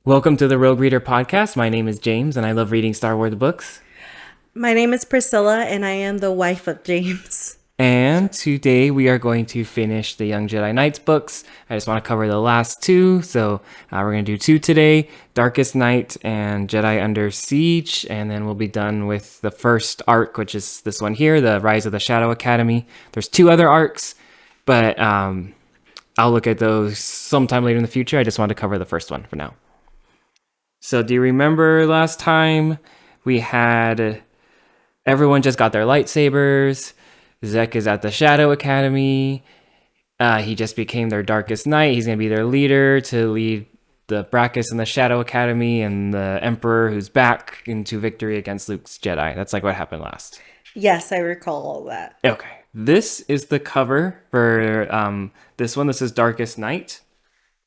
Welcome to the Rogue Reader podcast. My name is James, and I love reading Star Wars books. My name is Priscilla, and I am the wife of James. And today we are going to finish the Young Jedi Knights books. I just want to cover the last two, so we're going to do two today, Darkest Night and Jedi Under Siege, and then we'll be done with the first arc, which is this one here, the Rise of the Shadow Academy. There's two other arcs, but I'll look at those sometime later in the future. I just want to cover the first one for now. So do you remember last time we had everyone just got their lightsabers? Zekk is at the Shadow Academy. He just became their Darkest Knight. He's going to be their leader to lead the Brakiss in the Shadow Academy and the Emperor who's back into victory against Luke's Jedi. That's like what happened last. Yes, I recall all that. Okay. This is the cover for this one. This is Darkest Night.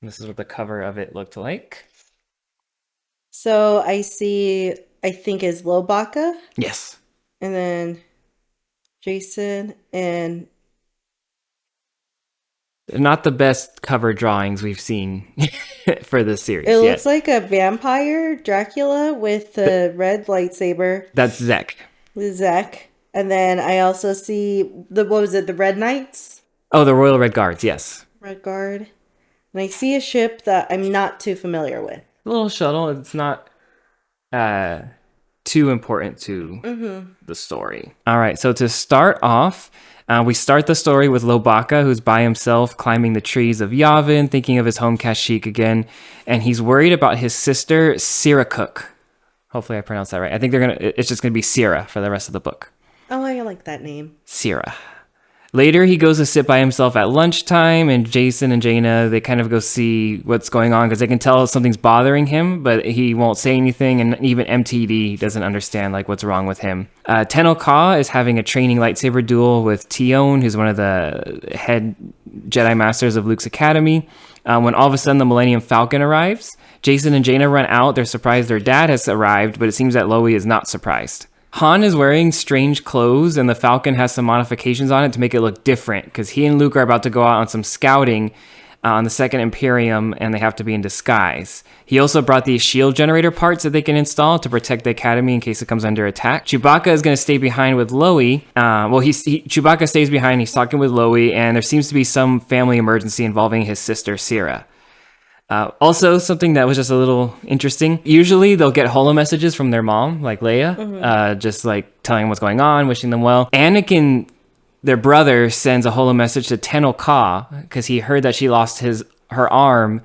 This is what the cover of it looked like. So I think is Lobaka. Yes. And then Jacen and... Not the best cover drawings we've seen for this series. It looks like a vampire, Dracula, with the red lightsaber. That's Zekk. Zekk. And then I also see the Red Knights? Oh, the Royal Red Guards, yes. Red Guard. And I see a ship that I'm not too familiar with. A little shuttle. It's not too important to the story. All right, so to start off, we start the story with Lobaka, who's by himself climbing the trees of Yavin, thinking of his home Kashyyyk again, and he's worried about his sister, Siracook. Hopefully I pronounced that right. I think it's just going to be Sira for the rest of the book. Oh, I like that name. Sira. Later, he goes to sit by himself at lunchtime, and Jacen and Jaina, they kind of go see what's going on because they can tell something's bothering him, but he won't say anything, and even MTD doesn't understand like what's wrong with him. Tenel Ka is having a training lightsaber duel with Tion, who's one of the head Jedi Masters of Luke's Academy, when all of a sudden the Millennium Falcon arrives. Jacen and Jaina run out. They're surprised their dad has arrived, but it seems that Lowie is not surprised. Han is wearing strange clothes, and the Falcon has some modifications on it to make it look different, because he and Luke are about to go out on some scouting on the Second Imperium, and they have to be in disguise. He also brought these shield generator parts that they can install to protect the Academy in case it comes under attack. Chewbacca is going to stay behind with Lowie. Chewbacca stays behind, he's talking with Lowie, and there seems to be some family emergency involving his sister, Sira. Also, something that was just a little interesting. Usually, they'll get holo messages from their mom, like Leia, just like telling them what's going on, wishing them well. Anakin, their brother, sends a holo message to Tenel Ka because he heard that she lost her arm,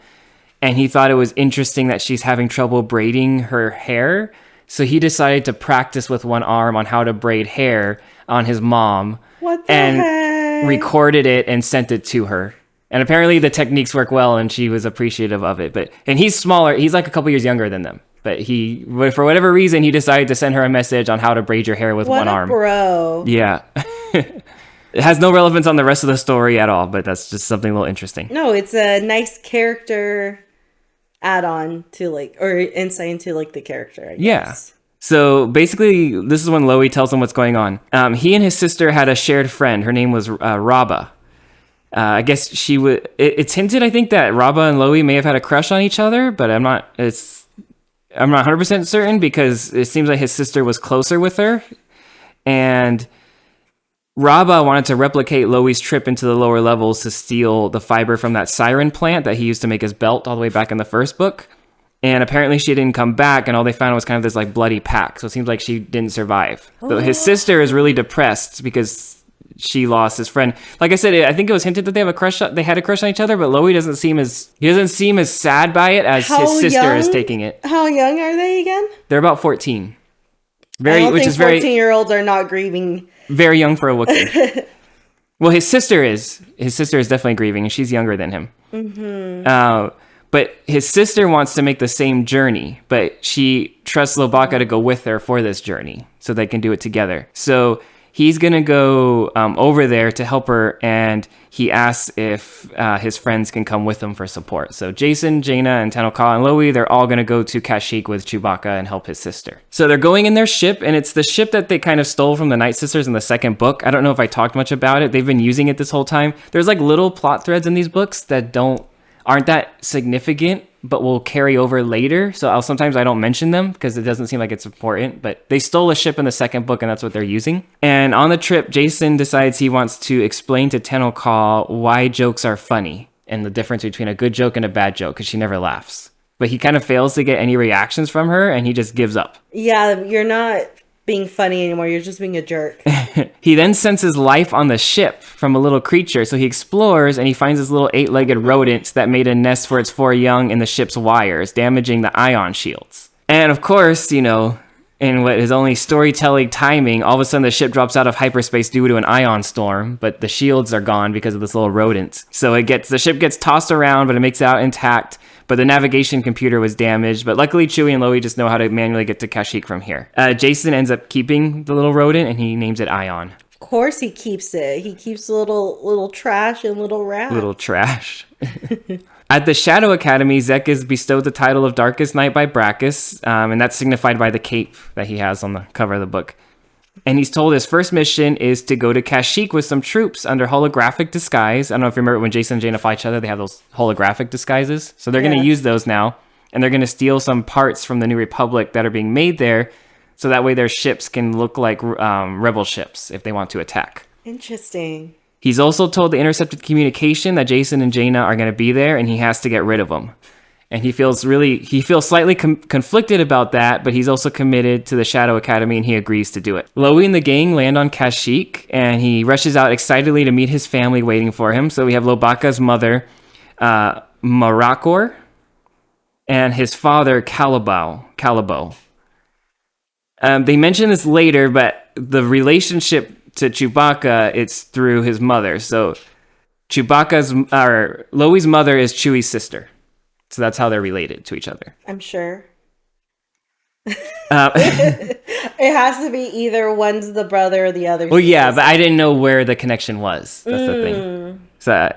and he thought it was interesting that she's having trouble braiding her hair. So he decided to practice with one arm on how to braid hair on his mom, heck? Recorded it and sent it to her. And apparently the techniques work well, and she was appreciative of it. And he's smaller. He's like a couple years younger than them. But for whatever reason, he decided to send her a message on how to braid your hair with one arm. Bro. Yeah. It has no relevance on the rest of the story at all, but that's just something a little interesting. No, it's a nice character add-on to or insight into the character, I guess. Yeah. So basically, this is when Lowie tells him what's going on. He and his sister had a shared friend. Her name was Rabba. I guess she would. It's hinted, I think, that Rabba and Lowie may have had a crush on each other, but I'm not 100% certain because it seems like his sister was closer with her, and Rabba wanted to replicate Lowie's trip into the lower levels to steal the fiber from that siren plant that he used to make his belt all the way back in the first book. And apparently she didn't come back, and all they found was kind of this bloody pack. So it seems like she didn't survive. So his sister is really depressed because she lost his friend. Like I said, I think it was hinted that they had a crush on each other, but Lowie doesn't seem as sad by it as his sister is taking it. How young are they again? They're about 14. I don't think 14-year-olds are not grieving. Very young for a Wookiee. Well, his sister is definitely grieving, and she's younger than him. Mm-hmm. But his sister wants to make the same journey, but she trusts Lobaka to go with her for this journey so they can do it together. So he's going to go over there to help her, and he asks if his friends can come with him for support. So Jacen, Jaina, and Tenel Ka and Lowie, they're all going to go to Kashyyyk with Chewbacca and help his sister. So they're going in their ship, and it's the ship that they kind of stole from the Night Sisters in the second book. I don't know if I talked much about it. They've been using it this whole time. There's little plot threads in these books that aren't that significant, but will carry over later. So sometimes I don't mention them because it doesn't seem like it's important, but they stole a ship in the second book and that's what they're using. And on the trip, Jacen decides he wants to explain to Tenel Ka why jokes are funny and the difference between a good joke and a bad joke, because she never laughs. But he kind of fails to get any reactions from her and he just gives up. Yeah, you're not being funny anymore. You're just being a jerk. He then senses life on the ship from a little creature. So he explores and he finds this little 8-legged rodent that made a nest for its 4 young in the ship's wires, damaging the ion shields. And of course, you know, in what is only storytelling timing, all of a sudden the ship drops out of hyperspace due to an ion storm, but the shields are gone because of this little rodent. So the ship gets tossed around, but it makes it out intact. But the navigation computer was damaged. But luckily, Chewie and Lowie just know how to manually get to Kashyyyk from here. Jacen ends up keeping the little rodent, and he names it Ion. Of course he keeps it. He keeps little trash and little rats. Little trash. At the Shadow Academy, Zekk is bestowed the title of Darkest Knight by Brakiss, and that's signified by the cape that he has on the cover of the book. And he's told his first mission is to go to Kashyyyk with some troops under holographic disguise. I don't know if you remember when Jacen and Jaina fight each other, they have those holographic disguises. So they're going to use those now. And they're going to steal some parts from the New Republic that are being made there. So that way their ships can look like rebel ships if they want to attack. Interesting. He's also told the intercepted communication that Jacen and Jaina are going to be there and he has to get rid of them. And he feels slightly conflicted about that, but he's also committed to the Shadow Academy and he agrees to do it. Lowie and the gang land on Kashyyyk and he rushes out excitedly to meet his family waiting for him. So we have Lobaka's mother, Marakor, and his father, Calabo. They mention this later, but the relationship to Chewbacca, it's through his mother. So Lowie's mother is Chewie's sister. So that's how they're related to each other. I'm sure. It has to be either one's the brother or the other. Well, yeah, but I didn't know where the connection was. That's the thing. So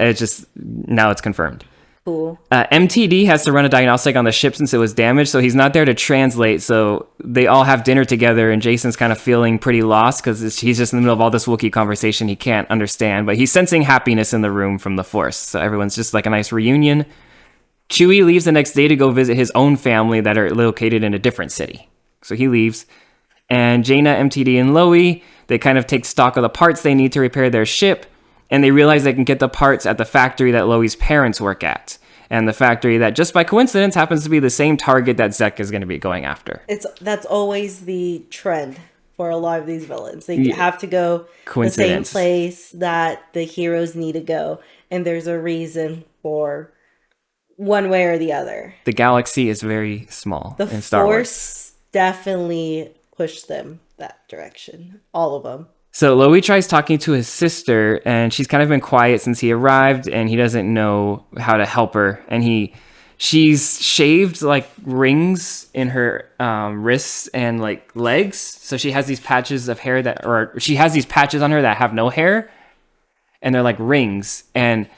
now it's confirmed. Cool. MTD has to run a diagnostic on the ship since it was damaged, so he's not there to translate. So they all have dinner together, and Jacen's kind of feeling pretty lost because he's just in the middle of all this Wookiee conversation he can't understand. But he's sensing happiness in the room from the Force. So everyone's just like a nice reunion. Chewie leaves the next day to go visit his own family that are located in a different city. So he leaves. And Jaina, MTD, and Lowie, they kind of take stock of the parts they need to repair their ship. And they realize they can get the parts at the factory that Lowie's parents work at. And the factory that, just by coincidence, happens to be the same target that Zekk is going to be going after. That's always the trend for a lot of these villains. They have to go the same place that the heroes need to go. And there's a reason for one way or the other. The galaxy is very small in Star Wars. The Force definitely pushed them that direction. All of them. So Lowie tries talking to his sister, and she's kind of been quiet since he arrived, and he doesn't know how to help her. And she's shaved like rings in her wrists and like legs. So she has these patches of hair she has these patches on her that have no hair, and they're like rings. And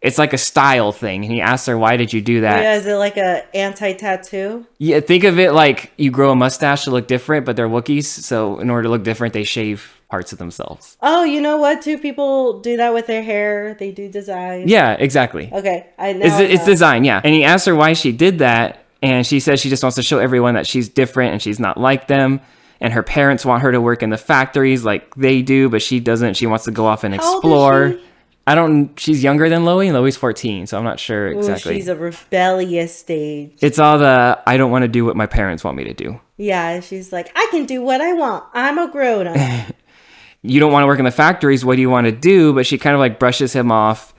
it's like a style thing. And he asks her, why did you do that? Yeah, is it like a anti-tattoo? Yeah, think of it like you grow a mustache to look different, but they're Wookiees. So in order to look different, they shave parts of themselves. Oh, you know what? Too, people do that with their hair. They do design. Yeah, exactly. Okay, I know. It's design, yeah. And he asks her why she did that. And she says she just wants to show everyone that she's different and she's not like them. And her parents want her to work in the factories like they do, but she doesn't. She wants to go off and explore. How old is she? She's younger than Lowie, and Lowie's 14, so I'm not sure exactly. Ooh, she's a rebellious stage. It's all I don't want to do what my parents want me to do. Yeah, she's like, I can do what I want. I'm a grown-up. You don't want to work in the factories. What do you want to do? But she kind of like brushes him off,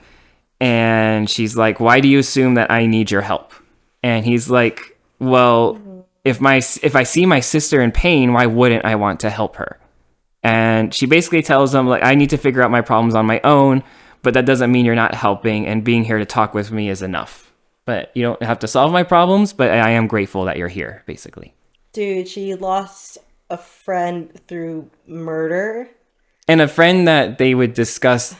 and she's like, why do you assume that I need your help? And he's like, well, if I see my sister in pain, why wouldn't I want to help her? And she basically tells him, like, I need to figure out my problems on my own, but that doesn't mean you're not helping, and being here to talk with me is enough. But you don't have to solve my problems, but I am grateful that you're here, basically. Dude, she lost a friend through murder. And a friend that they would discuss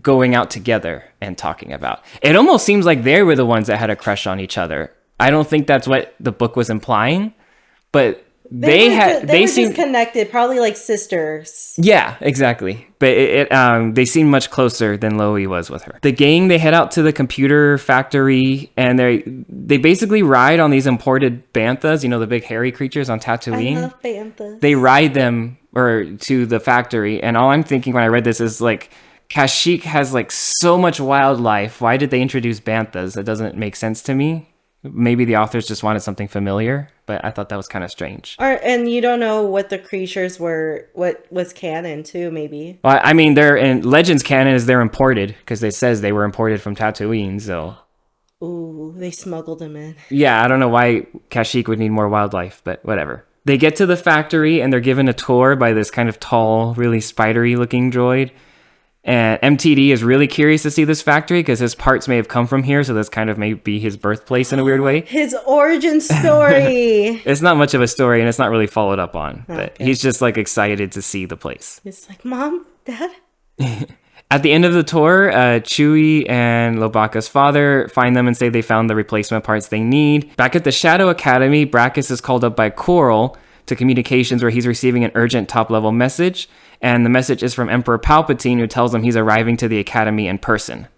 going out together and talking about. It almost seems like they were the ones that had a crush on each other. I don't think that's what the book was implying, but They seemed just connected, probably like sisters. Yeah, exactly. But they seem much closer than Lowie was with her. The gang, they head out to the computer factory, and they basically ride on these imported banthas, the big hairy creatures on Tatooine. I love banthas. They ride them to the factory, and all I'm thinking when I read this is like, Kashyyyk has like so much wildlife. Why did they introduce banthas? That doesn't make sense to me. Maybe the authors just wanted something familiar, but I thought that was kind of strange. And you don't know what the creatures were, what was canon too, maybe. Well, I mean, they're in Legends canon is they're imported, because it says they were imported from Tatooine, so. Ooh, they smuggled them in. Yeah, I don't know why Kashyyyk would need more wildlife, but whatever. They get to the factory, and they're given a tour by this kind of tall, really spidery looking droid. And MTD is really curious to see this factory because his parts may have come from here, so this kind of may be his birthplace in a weird way. His origin story. It's not much of a story, and it's not really followed up on, but he's just like excited to see the place. It's like, Mom, Dad. At the end of the tour, Chewie and Lobaka's father find them and say they found the replacement parts they need. Back at the Shadow Academy, Brakiss is called up by Coral to communications where he's receiving an urgent top-level message, and the message is from Emperor Palpatine, who tells him he's arriving to the Academy in person.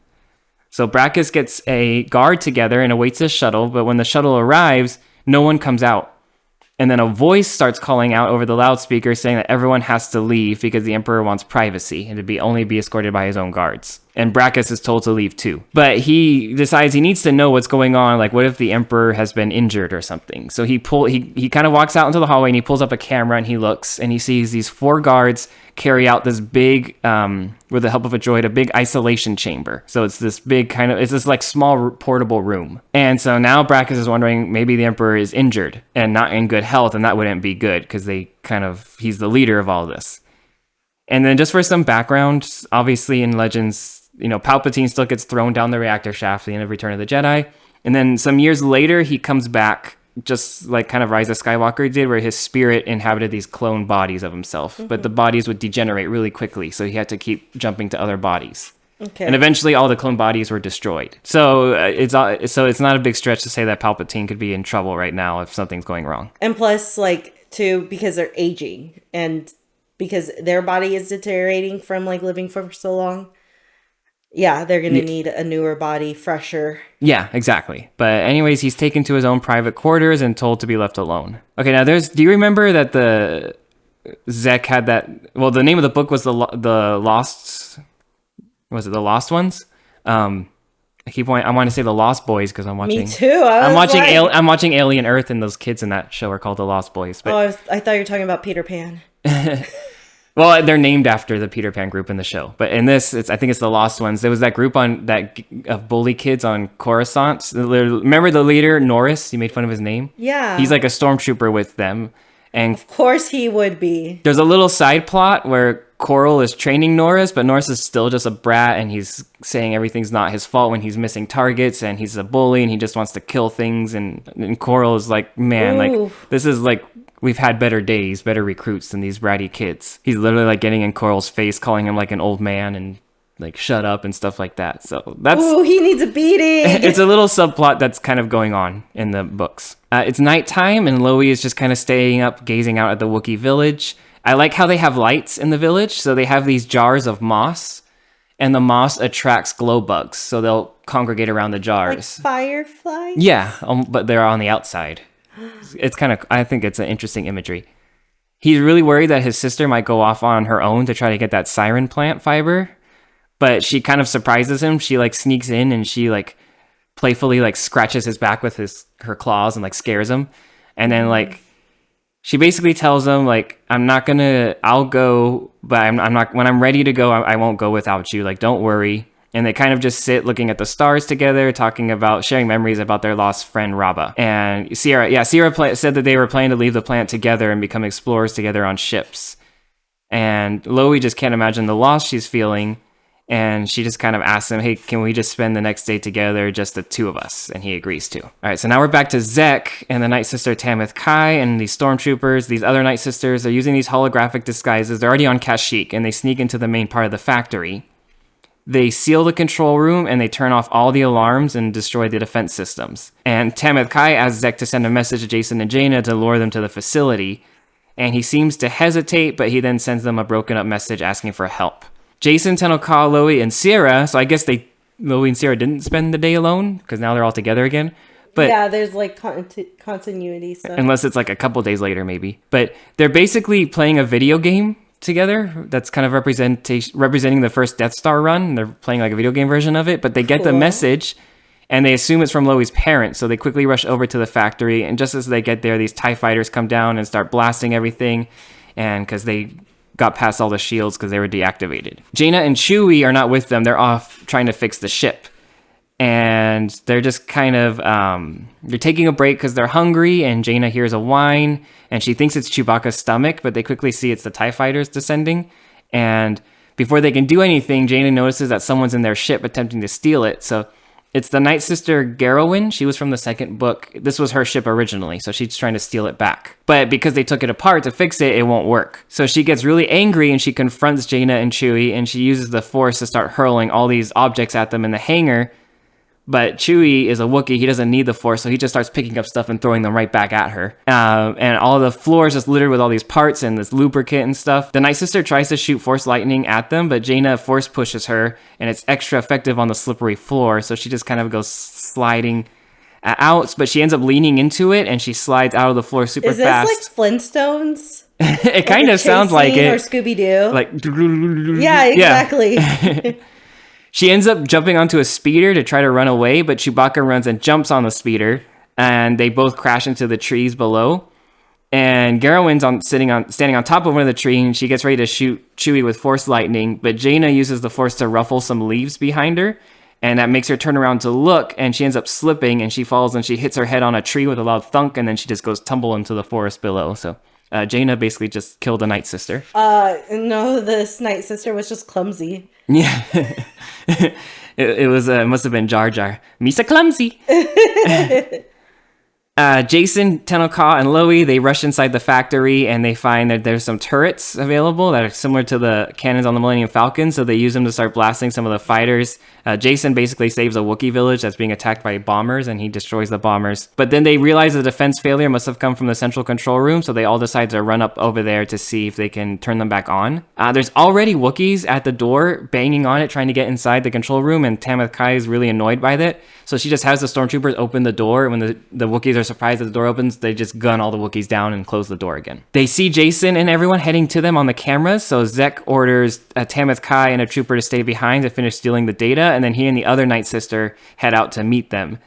So Brakiss gets a guard together and awaits his shuttle, but when the shuttle arrives, no one comes out. And then a voice starts calling out over the loudspeaker saying that everyone has to leave because the Emperor wants privacy and to only be escorted by his own guards. And Brakiss is told to leave too. But he decides he needs to know what's going on. Like, what if the Emperor has been injured or something? So he kind of walks out into the hallway and he pulls up a camera and he looks and he sees these 4 guards carry out this big, with the help of a droid, a big isolation chamber. So it's this big it's this like small portable room. And so now Brakiss is wondering maybe the Emperor is injured and not in good health, and that wouldn't be good because he's the leader of all this. And then just for some background, obviously in Legends, Palpatine still gets thrown down the reactor shaft at the end of Return of the Jedi. And then some years later, he comes back, just like kind of Rise of Skywalker did, where his spirit inhabited these clone bodies of himself. Mm-hmm. But the bodies would degenerate really quickly, so he had to keep jumping to other bodies. Okay. And eventually all the clone bodies were destroyed. So it's not a big stretch to say that Palpatine could be in trouble right now if something's going wrong. And plus, because they're aging and because their body is deteriorating from living for so long. Yeah, they're going to need a newer body, fresher. Yeah, exactly. But anyways, he's taken to his own private quarters and told to be left alone. Okay, now do you remember that the Zekk had that, well, the name of the book was the Lost, was it the Lost Ones? I want to say the Lost Boys because I'm watching. Me too. I'm watching Alien Earth, and those kids in that show are called the Lost Boys. But, I thought you were talking about Peter Pan. Well, they're named after the Peter Pan group in the show, but in this, I think it's the Lost Ones. There was that group of bully kids on Coruscant. Remember the leader, Norris? You made fun of his name? Yeah. He's like a stormtrooper with them. And of course he would be. There's a little side plot where Coral is training Norris, but Norris is still just a brat, and he's saying everything's not his fault when he's missing targets, and he's a bully, and he just wants to kill things, and Coral is like, man, this is we've had better days, better recruits than these bratty kids. He's literally getting in Coral's face, calling him an old man and shut up and stuff like that. So that's... Ooh, he needs a beating! It's a little subplot that's kind of going on in the books. It's nighttime and Lowie is just kind of staying up, gazing out at the Wookiee village. I like how they have lights in the village. So they have these jars of moss, and the moss attracts glow bugs. So they'll congregate around the jars. Like fireflies? Yeah, but they're on the outside. It's I think it's an interesting imagery. He's really worried that his sister might go off on her own to try to get that siren plant fiber, but she kind of surprises him. She sneaks in and she playfully scratches his back with her claws and scares him. And then she basically tells him I'll go, but I'm not, when I'm ready to go, I won't go without you. Don't worry. And they kind of just sit looking at the stars together, sharing memories about their lost friend, Rabba. And Sierra said that they were planning to leave the planet together and become explorers together on ships. And Lowie just can't imagine the loss she's feeling. And she just kind of asks him, hey, can we just spend the next day together, just the two of us? And he agrees to. All right, so now we're back to Zekk and the Night Sister Tenel Ka and these stormtroopers, these other Night Sisters. They're using these holographic disguises. They're already on Kashyyyk, and they sneak into the main part of the factory. They seal the control room and they turn off all the alarms and destroy the defense systems. And Tenel Ka asks Zekk to send a message to Jacen and Jaina to lure them to the facility. And he seems to hesitate, but he then sends them a broken up message asking for help. Jacen, Tenel Ka, Lowie, and Sierra, so I guess Lowie and Sierra didn't spend the day alone because now they're all together again. But yeah, there's like continuity stuff. Unless it's like a couple days later, maybe. But they're basically playing a video game together that's kind of representing the first Death Star run. They're playing like a video game version of it, but they get the message and they assume it's from Lowie's parents, so they quickly rush over to the factory, and just as they get there, these TIE fighters come down and start blasting everything, and because they got past all the shields because they were deactivated. Jaina and Chewie are not with them. They're off trying to fix the ship. And they're just kind of, they're taking a break because they're hungry, and Jaina hears a whine, and she thinks it's Chewbacca's stomach, but they quickly see it's the TIE fighters descending. And before they can do anything, Jaina notices that someone's in their ship attempting to steal it. So it's the Night Sister Garowin. She was from the second book. This was her ship originally, so she's trying to steal it back. But because they took it apart to fix it, it won't work. So she gets really angry, and she confronts Jaina and Chewie, and she uses the Force to start hurling all these objects at them in the hangar. But Chewie is a Wookiee. He doesn't need the Force, so he just starts picking up stuff and throwing them right back at her. And all the floor is just littered with all these parts and this lubricant and stuff. The Night Sister tries to shoot Force lightning at them, but Jaina Force pushes her, and it's extra effective on the slippery floor, so she just kind of goes sliding out, but she ends up leaning into it, and she slides out of the floor super fast. Is this like Flintstones? It kind of sounds like it. Or Scooby-Doo. Like, yeah, exactly. Yeah. She ends up jumping onto a speeder to try to run away, but Chewbacca runs and jumps on the speeder, and they both crash into the trees below. And Garowin's standing on top of one of the trees, and she gets ready to shoot Chewie with Force lightning, but Jaina uses the Force to ruffle some leaves behind her, and that makes her turn around to look, and she ends up slipping, and she falls, and she hits her head on a tree with a loud thunk, and then she just goes tumble into the forest below. So Jaina basically just killed a Night Sister. No, this Night Sister was just clumsy. Yeah. It must have been Jar Jar. Misa clumsy. Jacen, Tenel Ka, and Lowie, they rush inside the factory, and they find that there's some turrets available that are similar to the cannons on the Millennium Falcon, so they use them to start blasting some of the fighters. Jacen basically saves a Wookiee village that's being attacked by bombers, and he destroys the bombers. But then they realize the defense failure must have come from the central control room, so they all decide to run up over there to see if they can turn them back on. There's already Wookiees at the door banging on it, trying to get inside the control room, and Tenel Ka is really annoyed by that. So she just has the stormtroopers open the door. When the Wookiees are surprised that the door opens, they just gun all the Wookiees down and close the door again. They see Jacen and everyone heading to them on the cameras, so Zekk orders Tenel Ka and a trooper to stay behind to finish stealing the data, and then he and the other Night Sister head out to meet them.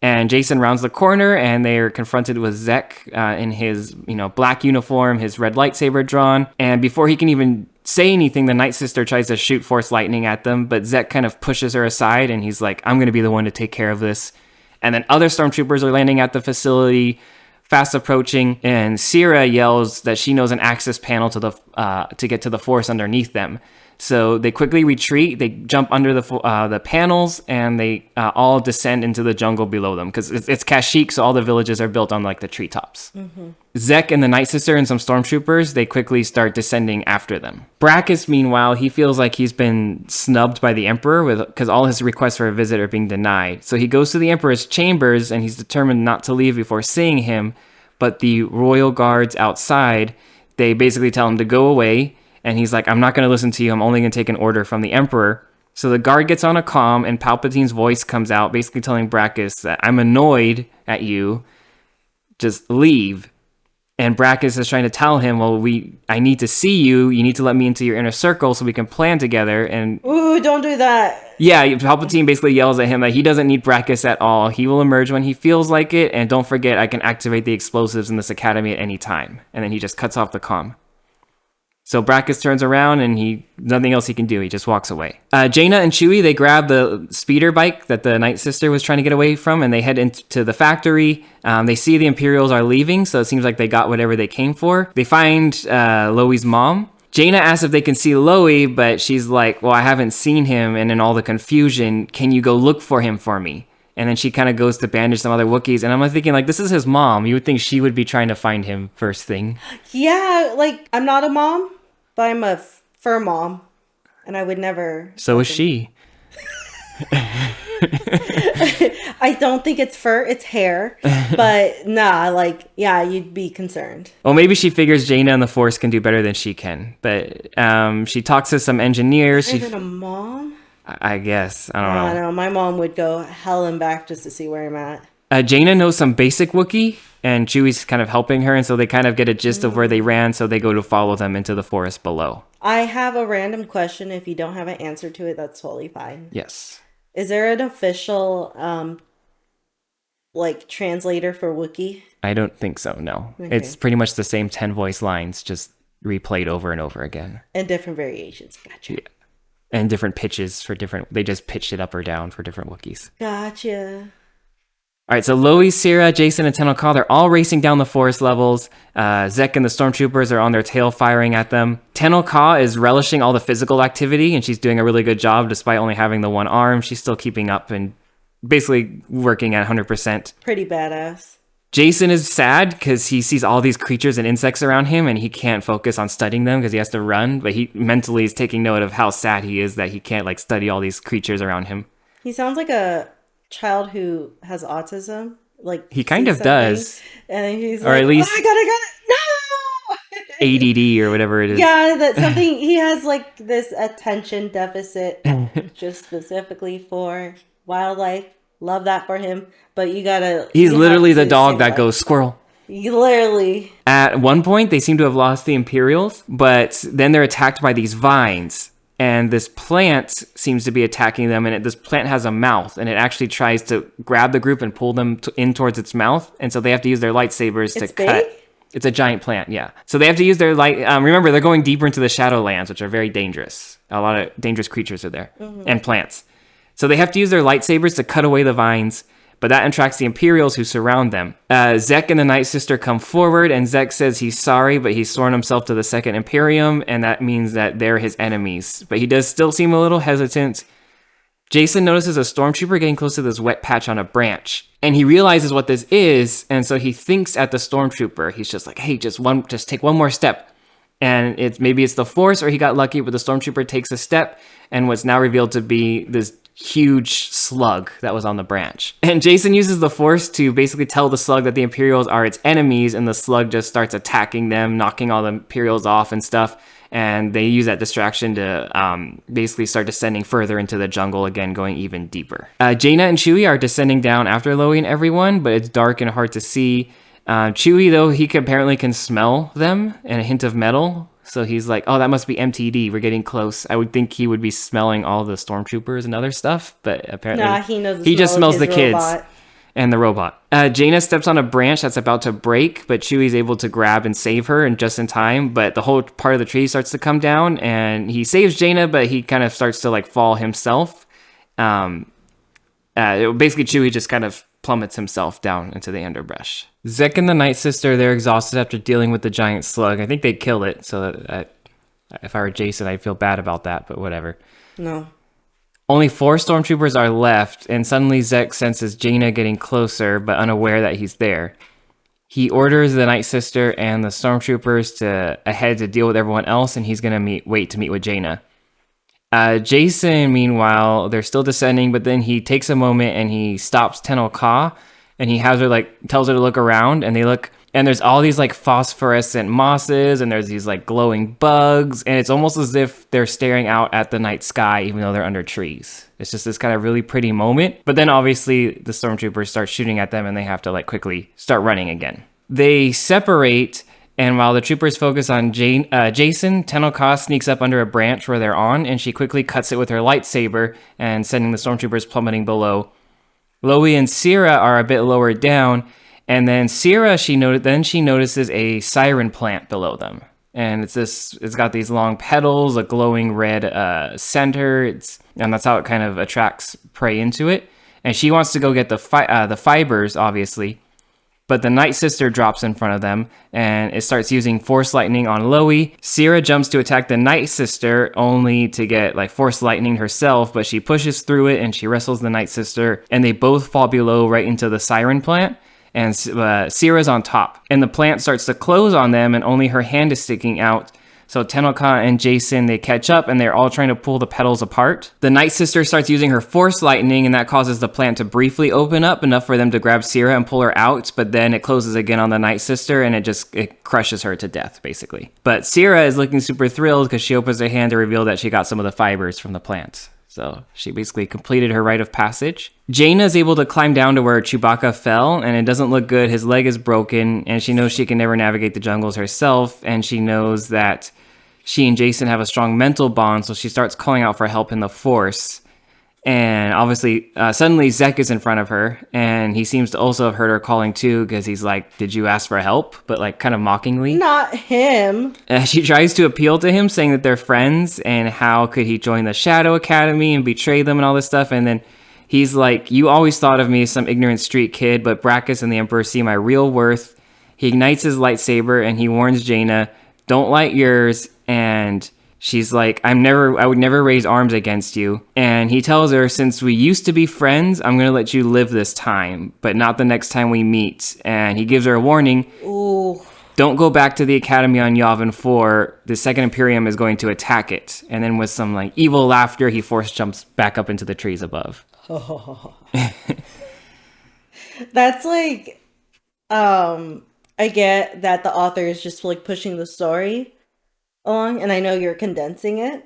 And Jacen rounds the corner, and they're confronted with Zekk in his black uniform, his red lightsaber drawn, and before he can even say anything, the Night Sister tries to shoot Force lightning at them, but Zekk kind of pushes her aside, and he's like, I'm going to be the one to take care of this. And then other stormtroopers are landing at the facility, fast approaching, and Sierra yells that she knows an access panel to get to the Force underneath them. So they quickly retreat, they jump under the panels, and they all descend into the jungle below them, because it's Kashyyyk, so all the villages are built on like the treetops. Mm-hmm. Zekk and the Night Sister and some stormtroopers, they quickly start descending after them. Brakiss, meanwhile, he feels like he's been snubbed by the Emperor because all his requests for a visit are being denied. So he goes to the Emperor's chambers, and he's determined not to leave before seeing him, but the royal guards outside, they basically tell him to go away. And he's like, I'm not going to listen to you. I'm only going to take an order from the Emperor. So the guard gets on a comm, and Palpatine's voice comes out, basically telling Brakiss that I'm annoyed at you. Just leave. And Brakiss is trying to tell him, well, I need to see you. You need to let me into your inner circle so we can plan together. And ooh, don't do that. Yeah, Palpatine basically yells at him that he doesn't need Brakiss at all. He will emerge when he feels like it. And don't forget, I can activate the explosives in this academy at any time. And then he just cuts off the comm. So Brakiss turns around, and nothing else he can do. He just walks away. Jaina and Chewie, they grab the speeder bike that the Night Sister was trying to get away from, and they head into the factory. They see the Imperials are leaving, so it seems like they got whatever they came for. They find Lowie's mom. Jaina asks if they can see Lowie, but she's like, well, I haven't seen him, and in all the confusion, can you go look for him for me? And then she kind of goes to bandage some other Wookiees. And I'm thinking, like, this is his mom. You would think she would be trying to find him first thing. Yeah, I'm not a mom, but I'm a fur mom. And I would never... So is she. I don't think it's fur, it's hair. But nah, like, yeah, you'd be concerned. Well, maybe she figures Jaina and the Force can do better than she can. But she talks to some engineers. Better than a mom? I guess. I don't know. I know. My mom would go hell and back just to see where I'm at. Jaina knows some basic Wookiee, and Chewie's kind of helping her, and so they kind of get a gist of where they ran, so they go to follow them into the forest below. I have a random question. If you don't have an answer to it, that's totally fine. Yes. Is there an official, translator for Wookiee? I don't think so, no. Okay. It's pretty much the same 10 voice lines, just replayed over and over again. And different variations. Gotcha. Yeah. And different pitches for different... They just pitched it up or down for different Wookiees. Gotcha. All right, so Lowie, Sierra, Jacen, and Tenel Ka, they're all racing down the forest levels. Zekk and the stormtroopers are on their tail firing at them. Tenel Ka is relishing all the physical activity, and she's doing a really good job despite only having the one arm. She's still keeping up and basically working at 100%. Pretty badass. Jacen is sad because he sees all these creatures and insects around him, and he can't focus on studying them because he has to run. But he mentally is taking note of how sad he is that he can't study all these creatures around him. He sounds like a child who has autism. He kind of does, and he's or at least I gotta no ADD or whatever it is. Yeah, that's something. He has this attention deficit just specifically for wildlife. Love that for him, but he's literally the dog that goes squirrel. Literally. At one point they seem to have lost the Imperials, but then they're attacked by these vines. And this plant seems to be attacking them, and this plant has a mouth, and it actually tries to grab the group and pull them in towards its mouth, and so they have to use their lightsabers to cut. It's a giant plant, yeah. So they have to use their remember, they're going deeper into the Shadowlands, which are very dangerous. A lot of dangerous creatures are there, and plants. So they have to use their lightsabers to cut away the vines, but that attracts the Imperials who surround them. Zekk and the Night Sister come forward, and Zekk says he's sorry, but he's sworn himself to the Second Imperium, and that means that they're his enemies. But he does still seem a little hesitant. Jacen notices a stormtrooper getting close to this wet patch on a branch, and he realizes what this is, and so he thinks at the stormtrooper. He's just like, hey, just take one more step. And maybe it's the Force, or he got lucky, but the stormtrooper takes a step, and what's now revealed to be this huge slug that was on the branch. And Jacen uses the Force to basically tell the slug that the Imperials are its enemies, and the slug just starts attacking them, knocking all the Imperials off and stuff. And they use that distraction to basically start descending further into the jungle again, going even deeper. Jaina and Chewie are descending down after Lowie and everyone, but it's dark and hard to see. Chewie, though, he apparently can smell them and a hint of metal. So he's like, oh, that must be MTD. We're getting close. I would think he would be smelling all the stormtroopers and other stuff, but apparently he just smells the kids robot. And the robot. Jaina steps on a branch that's about to break, but Chewie's able to grab and save her, and just in time. But the whole part of the tree starts to come down, and he saves Jaina, but he kind of starts to fall himself. Basically, Chewie just kind of plummets himself down into the underbrush. Zekk and the Night Sister, they're exhausted after dealing with the giant slug. I think they kill it, so that if I were Jacen, I'd feel bad about that, but whatever. No. Only 4 stormtroopers are left, and suddenly Zekk senses Jaina getting closer, but unaware that he's there. He orders the Night Sister and the stormtroopers ahead to deal with everyone else, and he's going to wait to meet with Jaina. Jacen, meanwhile, they're still descending, but then he takes a moment and he stops Tenel Ka, and he has her tells her to look around, and they look, and there's all these phosphorescent mosses, and there's these glowing bugs, and it's almost as if they're staring out at the night sky, even though they're under trees. It's just this kind of really pretty moment, but then obviously the stormtroopers start shooting at them, and they have to quickly start running again. They separate. And while the troopers focus on Jacen, Tenel Ka sneaks up under a branch where they're on, and she quickly cuts it with her lightsaber, and sending the stormtroopers plummeting below. Lowie and Sierra are a bit lower down, and then Sierra, she notices a siren plant below them. And it's got these long petals, a glowing red center, and that's how it kind of attracts prey into it. And she wants to go get the fibers, obviously. But the Night Sister drops in front of them, and it starts using Force Lightning on Lowie. Sierra jumps to attack the Night Sister, only to get Force Lightning herself, but she pushes through it, and she wrestles the Night Sister, and they both fall below right into the Siren Plant, and Sierra's on top. And the plant starts to close on them, and only her hand is sticking out, So Tenel Ka and Jacen, they catch up and they're all trying to pull the petals apart. The Night Sister starts using her Force Lightning, and that causes the plant to briefly open up enough for them to grab Sierra and pull her out, but then it closes again on the Night Sister and it crushes her to death, basically. But Sierra is looking super thrilled because she opens her hand to reveal that she got some of the fibers from the plant. So she basically completed her rite of passage. Jaina is able to climb down to where Chewbacca fell, and it doesn't look good. His leg is broken, and she knows she can never navigate the jungles herself, and she knows that she and Jacen have a strong mental bond, so she starts calling out for help in the Force. And obviously, suddenly Zekk is in front of her, and he seems to also have heard her calling too, because he's like, "Did you ask for help?" But like kind of mockingly. Not him. She tries to appeal to him, saying that they're friends, and how could he join the Shadow Academy and betray them and all this stuff. And then he's like, "You always thought of me as some ignorant street kid, but Brakiss and the Emperor see my real worth." He ignites his lightsaber, and he warns Jaina, "Don't light yours." And she's like, I would never raise arms against you. And he tells her, "Since we used to be friends, I'm going to let you live this time, but not the next time we meet." And he gives her a warning. Ooh. Don't go back to the academy on Yavin 4. The Second Imperium is going to attack it. And then with some like evil laughter, he force jumps back up into the trees above. That's like, I get that the author is just like pushing the story along, and I know you're condensing it,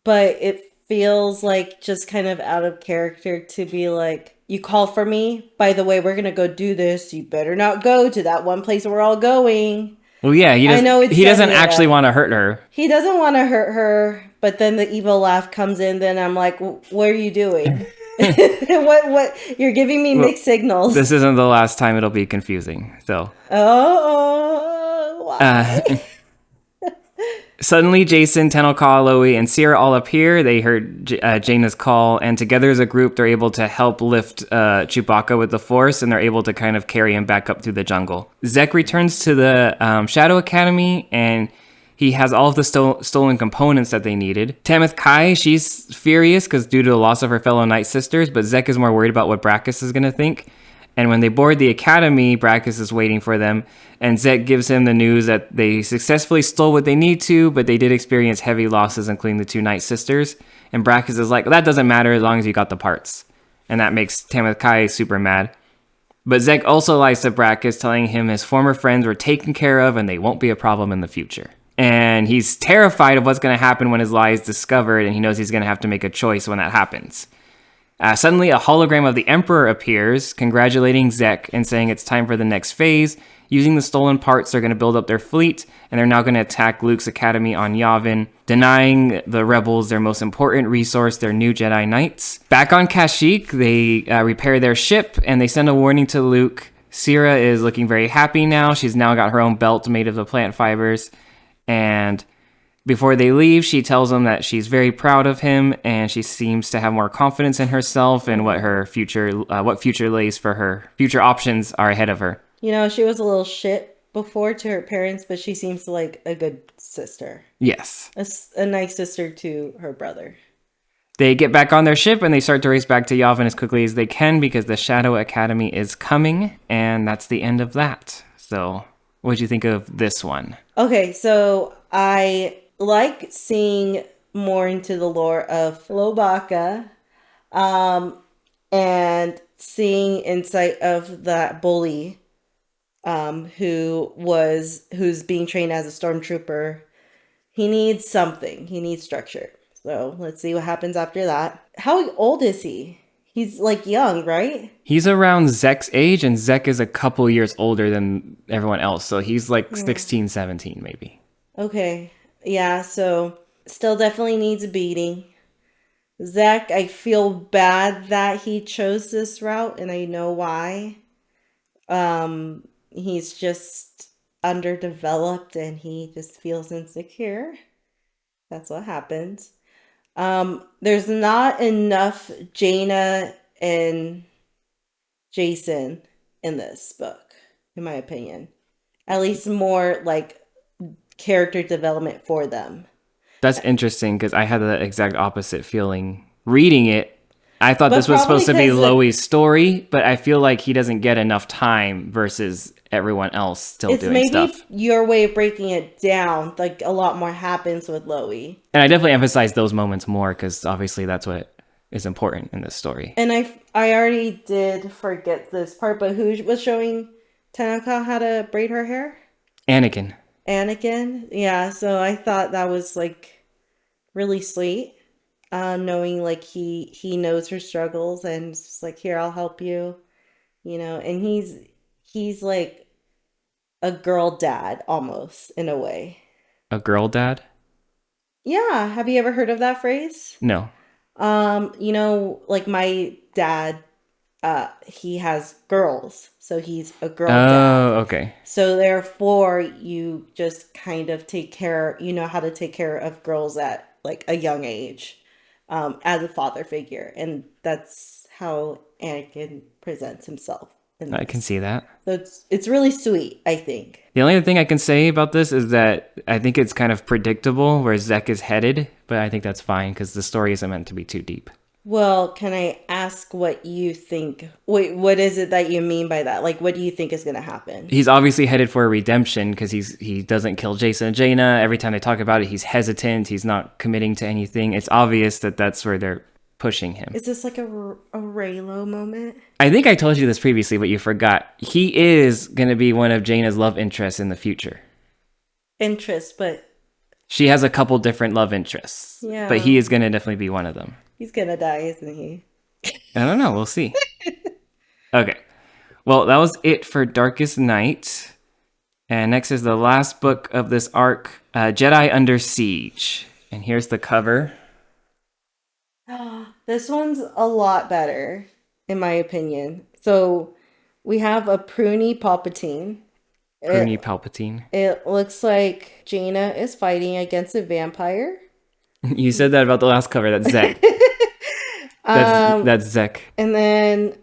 but it feels like just kind of out of character to be like, "You call for me, by the way, we're gonna go do this, you better not go to that one place we're all going." Well, yeah, he doesn't actually want to hurt her. He doesn't want to hurt her, but then the evil laugh comes in, then I'm like, "What are you doing?" what you're giving me mixed signals. This isn't the last time it'll be confusing, so why? Suddenly, Jacen, Tenel Ka, Lowie, and Sierra all appear. They heard Jaina's call, and together as a group, they're able to help lift Chewbacca with the Force, and they're able to kind of carry him back up through the jungle. Zekk returns to the Shadow Academy, and he has all of the stolen components that they needed. Tenel Ka, she's furious because due to the loss of her fellow Night Sisters, but Zekk is more worried about what Brakiss is going to think. And when they board the academy, Brakiss is waiting for them, and Zekk gives him the news that they successfully stole what they need to, but they did experience heavy losses, including the two Night Sisters. And Brakiss is like, "That doesn't matter as long as you got the parts." And that makes Tenel Ka super mad. But Zekk also lies to Brakiss, telling him his former friends were taken care of and they won't be a problem in the future. And he's terrified of what's going to happen when his lie is discovered, and he knows he's going to have to make a choice when that happens. Suddenly, a hologram of the Emperor appears, congratulating Zekk and saying it's time for the next phase. Using the stolen parts, they're going to build up their fleet, and they're now going to attack Luke's academy on Yavin, denying the rebels their most important resource, their new Jedi Knights. Back on Kashyyyk, they repair their ship, and they send a warning to Luke. Sierra is looking very happy now. She's now got her own belt made of the plant fibers, and before they leave, she tells him that she's very proud of him, and she seems to have more confidence in herself and what future lays for her. Future options are ahead of her. You know, she was a little shit before to her parents, but she seems like a good sister. Yes. A nice sister to her brother. They get back on their ship, and they start to race back to Yavin as quickly as they can because the Shadow Academy is coming, and that's the end of that. So, what did you think of this one? Okay, so I like seeing more into the lore of Lobaka, and seeing insight of that bully, who's being trained as a stormtrooper. He needs something. He needs structure. So let's see what happens after that. How old is he? He's like young, right? He's around Zekk's age, and Zekk is a couple years older than everyone else. So he's like 16, 17 maybe. Okay. Yeah, so still definitely needs a beating. Zekk, I feel bad that he chose this route, and I know why. He's just underdeveloped, and he just feels insecure. That's what happens. There's not enough Jaina and Jacen in this book, in my opinion. At least more like character development for them. That's interesting because I had the exact opposite feeling reading it. I thought this was supposed to be Lowie's story, but I feel like he doesn't get enough time versus everyone else still doing stuff. It's maybe your way of breaking it down. Like, a lot more happens with Lowie. And I definitely emphasize those moments more because obviously that's what is important in this story. And I already did forget this part, but who was showing Tenel Ka how to braid her hair? Anakin. Yeah, so I thought that was like really sweet. Knowing like he knows her struggles and it's like, here, I'll help you, and he's like a girl dad almost in a way. A girl dad? Yeah, have you ever heard of that phrase? No. Like my dad, he has girls, so he's a girl dad. Oh, okay. So therefore, you just kind of how to take care of girls at like a young age, as a father figure, and that's how Anakin presents himself. I can see that. So it's really sweet, I think. The only other thing I can say about this is that I think it's kind of predictable where Zekk is headed, but I think that's fine because the story isn't meant to be too deep. Well, can I ask what you think? Wait, what is it that you mean by that? Like, what do you think is going to happen? He's obviously headed for a redemption because he doesn't kill Jacen and Jaina. Every time they talk about it, he's hesitant. He's not committing to anything. It's obvious that that's where they're pushing him. Is this like a Raylo moment? I think I told you this previously, but you forgot. He is going to be one of Jaina's love interests in the future. But... She has a couple different love interests. Yeah. But he is going to definitely be one of them. He's going to die, isn't he? I don't know. We'll see. Okay. Well, that was it for Darkest Night. And next is the last book of this arc, Jedi Under Siege. And here's the cover. This one's a lot better, in my opinion. So we have a pruny Palpatine. Palpatine. It looks like Jaina is fighting against a vampire. You said that about the last cover. That's Zekk. That's Zekk. And then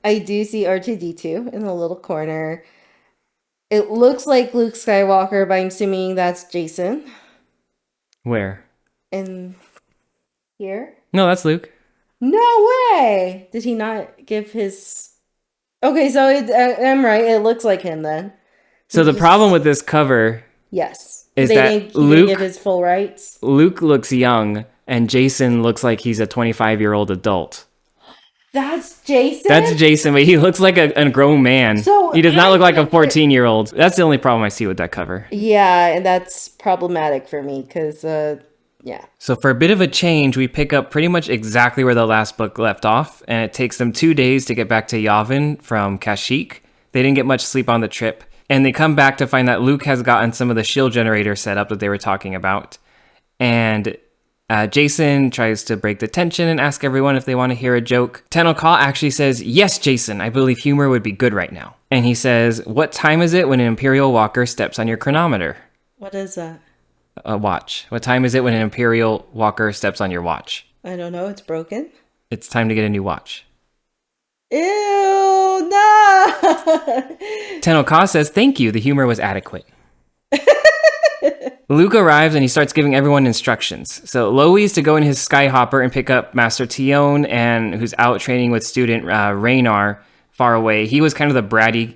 I do see R2-D2 in the little corner. It looks like Luke Skywalker, but I'm assuming that's Jacen. Where? In here? No, that's Luke. No way! Did he not give his... Okay, so I'm right. It looks like him then. So the problem with this cover... Yes. Is that he didn't give his full rights? Luke looks young, and Jacen looks like he's a 25-year-old adult. That's Jacen? That's Jacen, but he looks like a grown man. So he does not look like a 14-year-old. That's the only problem I see with that cover. Yeah, and that's problematic for me, because, yeah. So for a bit of a change, we pick up pretty much exactly where the last book left off, and it takes them 2 days to get back to Yavin from Kashyyyk. They didn't get much sleep on the trip. And they come back to find that Luke has gotten some of the shield generator set up that they were talking about. And Jacen tries to break the tension and ask everyone if they want to hear a joke. Tenel Ka actually says, "Yes, Jacen, I believe humor would be good right now." And he says, "What time is it when an Imperial walker steps on your chronometer?" What is that? A watch. What time is it when an Imperial walker steps on your watch? I don't know. It's broken. It's time to get a new watch. Ew, no! Tenel Ka says, "Thank you, the humor was adequate." Luke arrives and he starts giving everyone instructions. So Lowie is to go in his Skyhopper and pick up Master Tion, and who's out training with student Raynar far away. He was kind of the bratty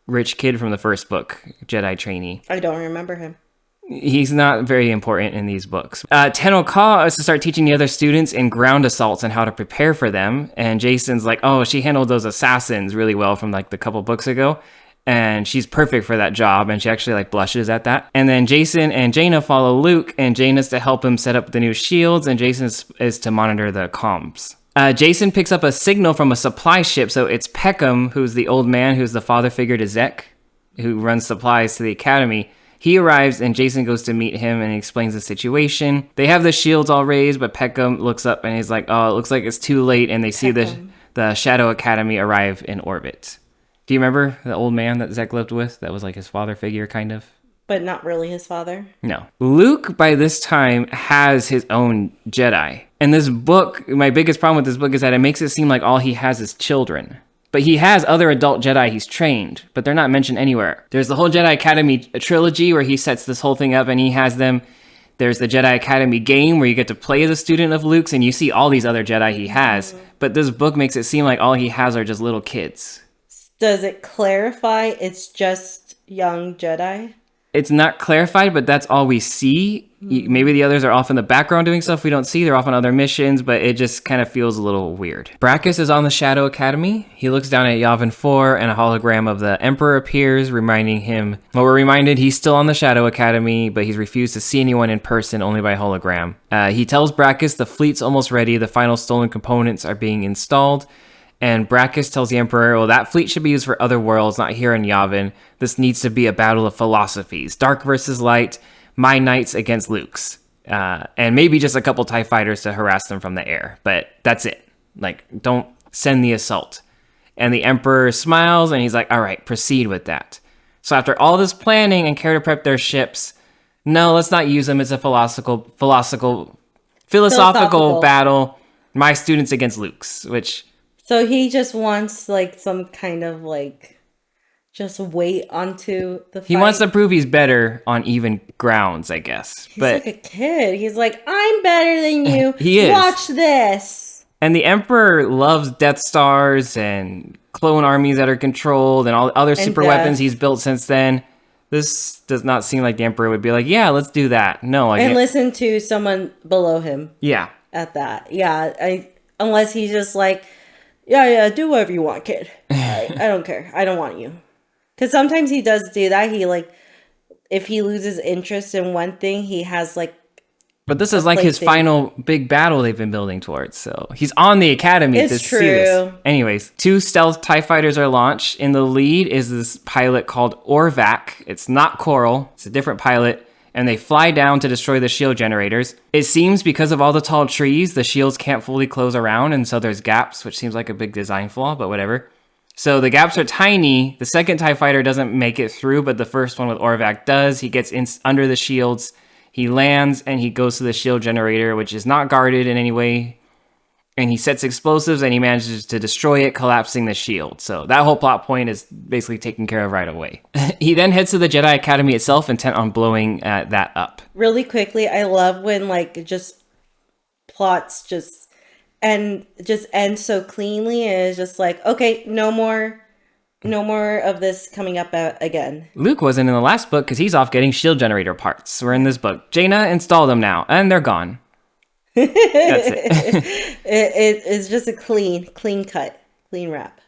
rich kid from the first book, Jedi trainee. I don't remember him. He's not very important in these books. Tenel Ka is to start teaching the other students in ground assaults and how to prepare for them. And Jacen's like, "Oh, she handled those assassins really well from like the couple books ago. And she's perfect for that job." And she actually like blushes at that. And then Jacen and Jaina follow Luke, and Jaina's to help him set up the new shields, and Jacen is to monitor the comms. Jacen picks up a signal from a supply ship. So it's Peckham, who's the old man, who's the father figure to Zekk, who runs supplies to the academy. He arrives and Jacen goes to meet him and he explains the situation. They have the shields all raised, but Peckham looks up and he's like, "Oh, it looks like it's too late." And they see the Shadow Academy arrive in orbit. Do you remember the old man that Zekk lived with? That was like his father figure, kind of. But not really his father? No. Luke, by this time, has his own Jedi. And this book, my biggest problem with this book is that it makes it seem like all he has is children. But he has other adult Jedi he's trained, but they're not mentioned anywhere. There's the whole Jedi Academy trilogy where he sets this whole thing up and he has them. There's the Jedi Academy game where you get to play as a student of Luke's and you see all these other Jedi he has. But this book makes it seem like all he has are just little kids. Does it clarify it's just young Jedi? It's not clarified, but that's all we see. Maybe the others are off in the background doing stuff we don't see. They're off on other missions, but it just kind of feels a little weird. Brakiss is on the Shadow Academy. He looks down at Yavin 4, and a hologram of the Emperor appears, reminding him... Well, we're reminded he's still on the Shadow Academy, but he's refused to see anyone in person, only by hologram. He tells Brakiss the fleet's almost ready. The final stolen components are being installed. And Brakiss tells the Emperor, well, that fleet should be used for other worlds, not here in Yavin. This needs to be a battle of philosophies. Dark versus light, my knights against Luke's. And maybe just a couple TIE fighters to harass them from the air. But that's it. Like, don't send the assault. And the Emperor smiles, and he's like, all right, proceed with that. So after all this planning and care to prep their ships, no, let's not use them. It's a philosophical battle. My students against Luke's, which... So he just wants, like, some kind of, like, just weight onto the fight? He wants to prove he's better on even grounds, I guess. He's like a kid. He's like, I'm better than you. He is. Watch this. And the Emperor loves Death Stars and clone armies that are controlled and all other super weapons he's built since then. This does not seem like the Emperor would be like, yeah, let's do that. No. And listen to someone below him. Yeah. At that. Yeah. Unless he's just like... Yeah, do whatever you want, kid. I don't care. I don't want you. Because sometimes he does do that. He, like, if he loses interest in one thing, he has, like... But this is like his final big battle they've been building towards. So he's on the Academy to see this. Anyways, 2 stealth TIE fighters are launched. In the lead is this pilot called Orvac. It's not Coral. It's a different pilot. And they fly down to destroy the shield generators. It seems because of all the tall trees, the shields can't fully close around, and so there's gaps, which seems like a big design flaw, but whatever. So the gaps are tiny. The second TIE fighter doesn't make it through, but the first one with Orvac does. He gets under the shields, he lands, and he goes to the shield generator, which is not guarded in any way. And he sets explosives, and he manages to destroy it, collapsing the shield. So that whole plot point is basically taken care of right away. He then heads to the Jedi Academy itself, intent on blowing that up. Really quickly, I love when, like, just plots just end so cleanly, and it's just like, okay, no more of this coming up again. Luke wasn't in the last book because he's off getting shield generator parts. We're in this book. Jaina installed them now, and they're gone. That's it. It's just a clean cut, clean wrap.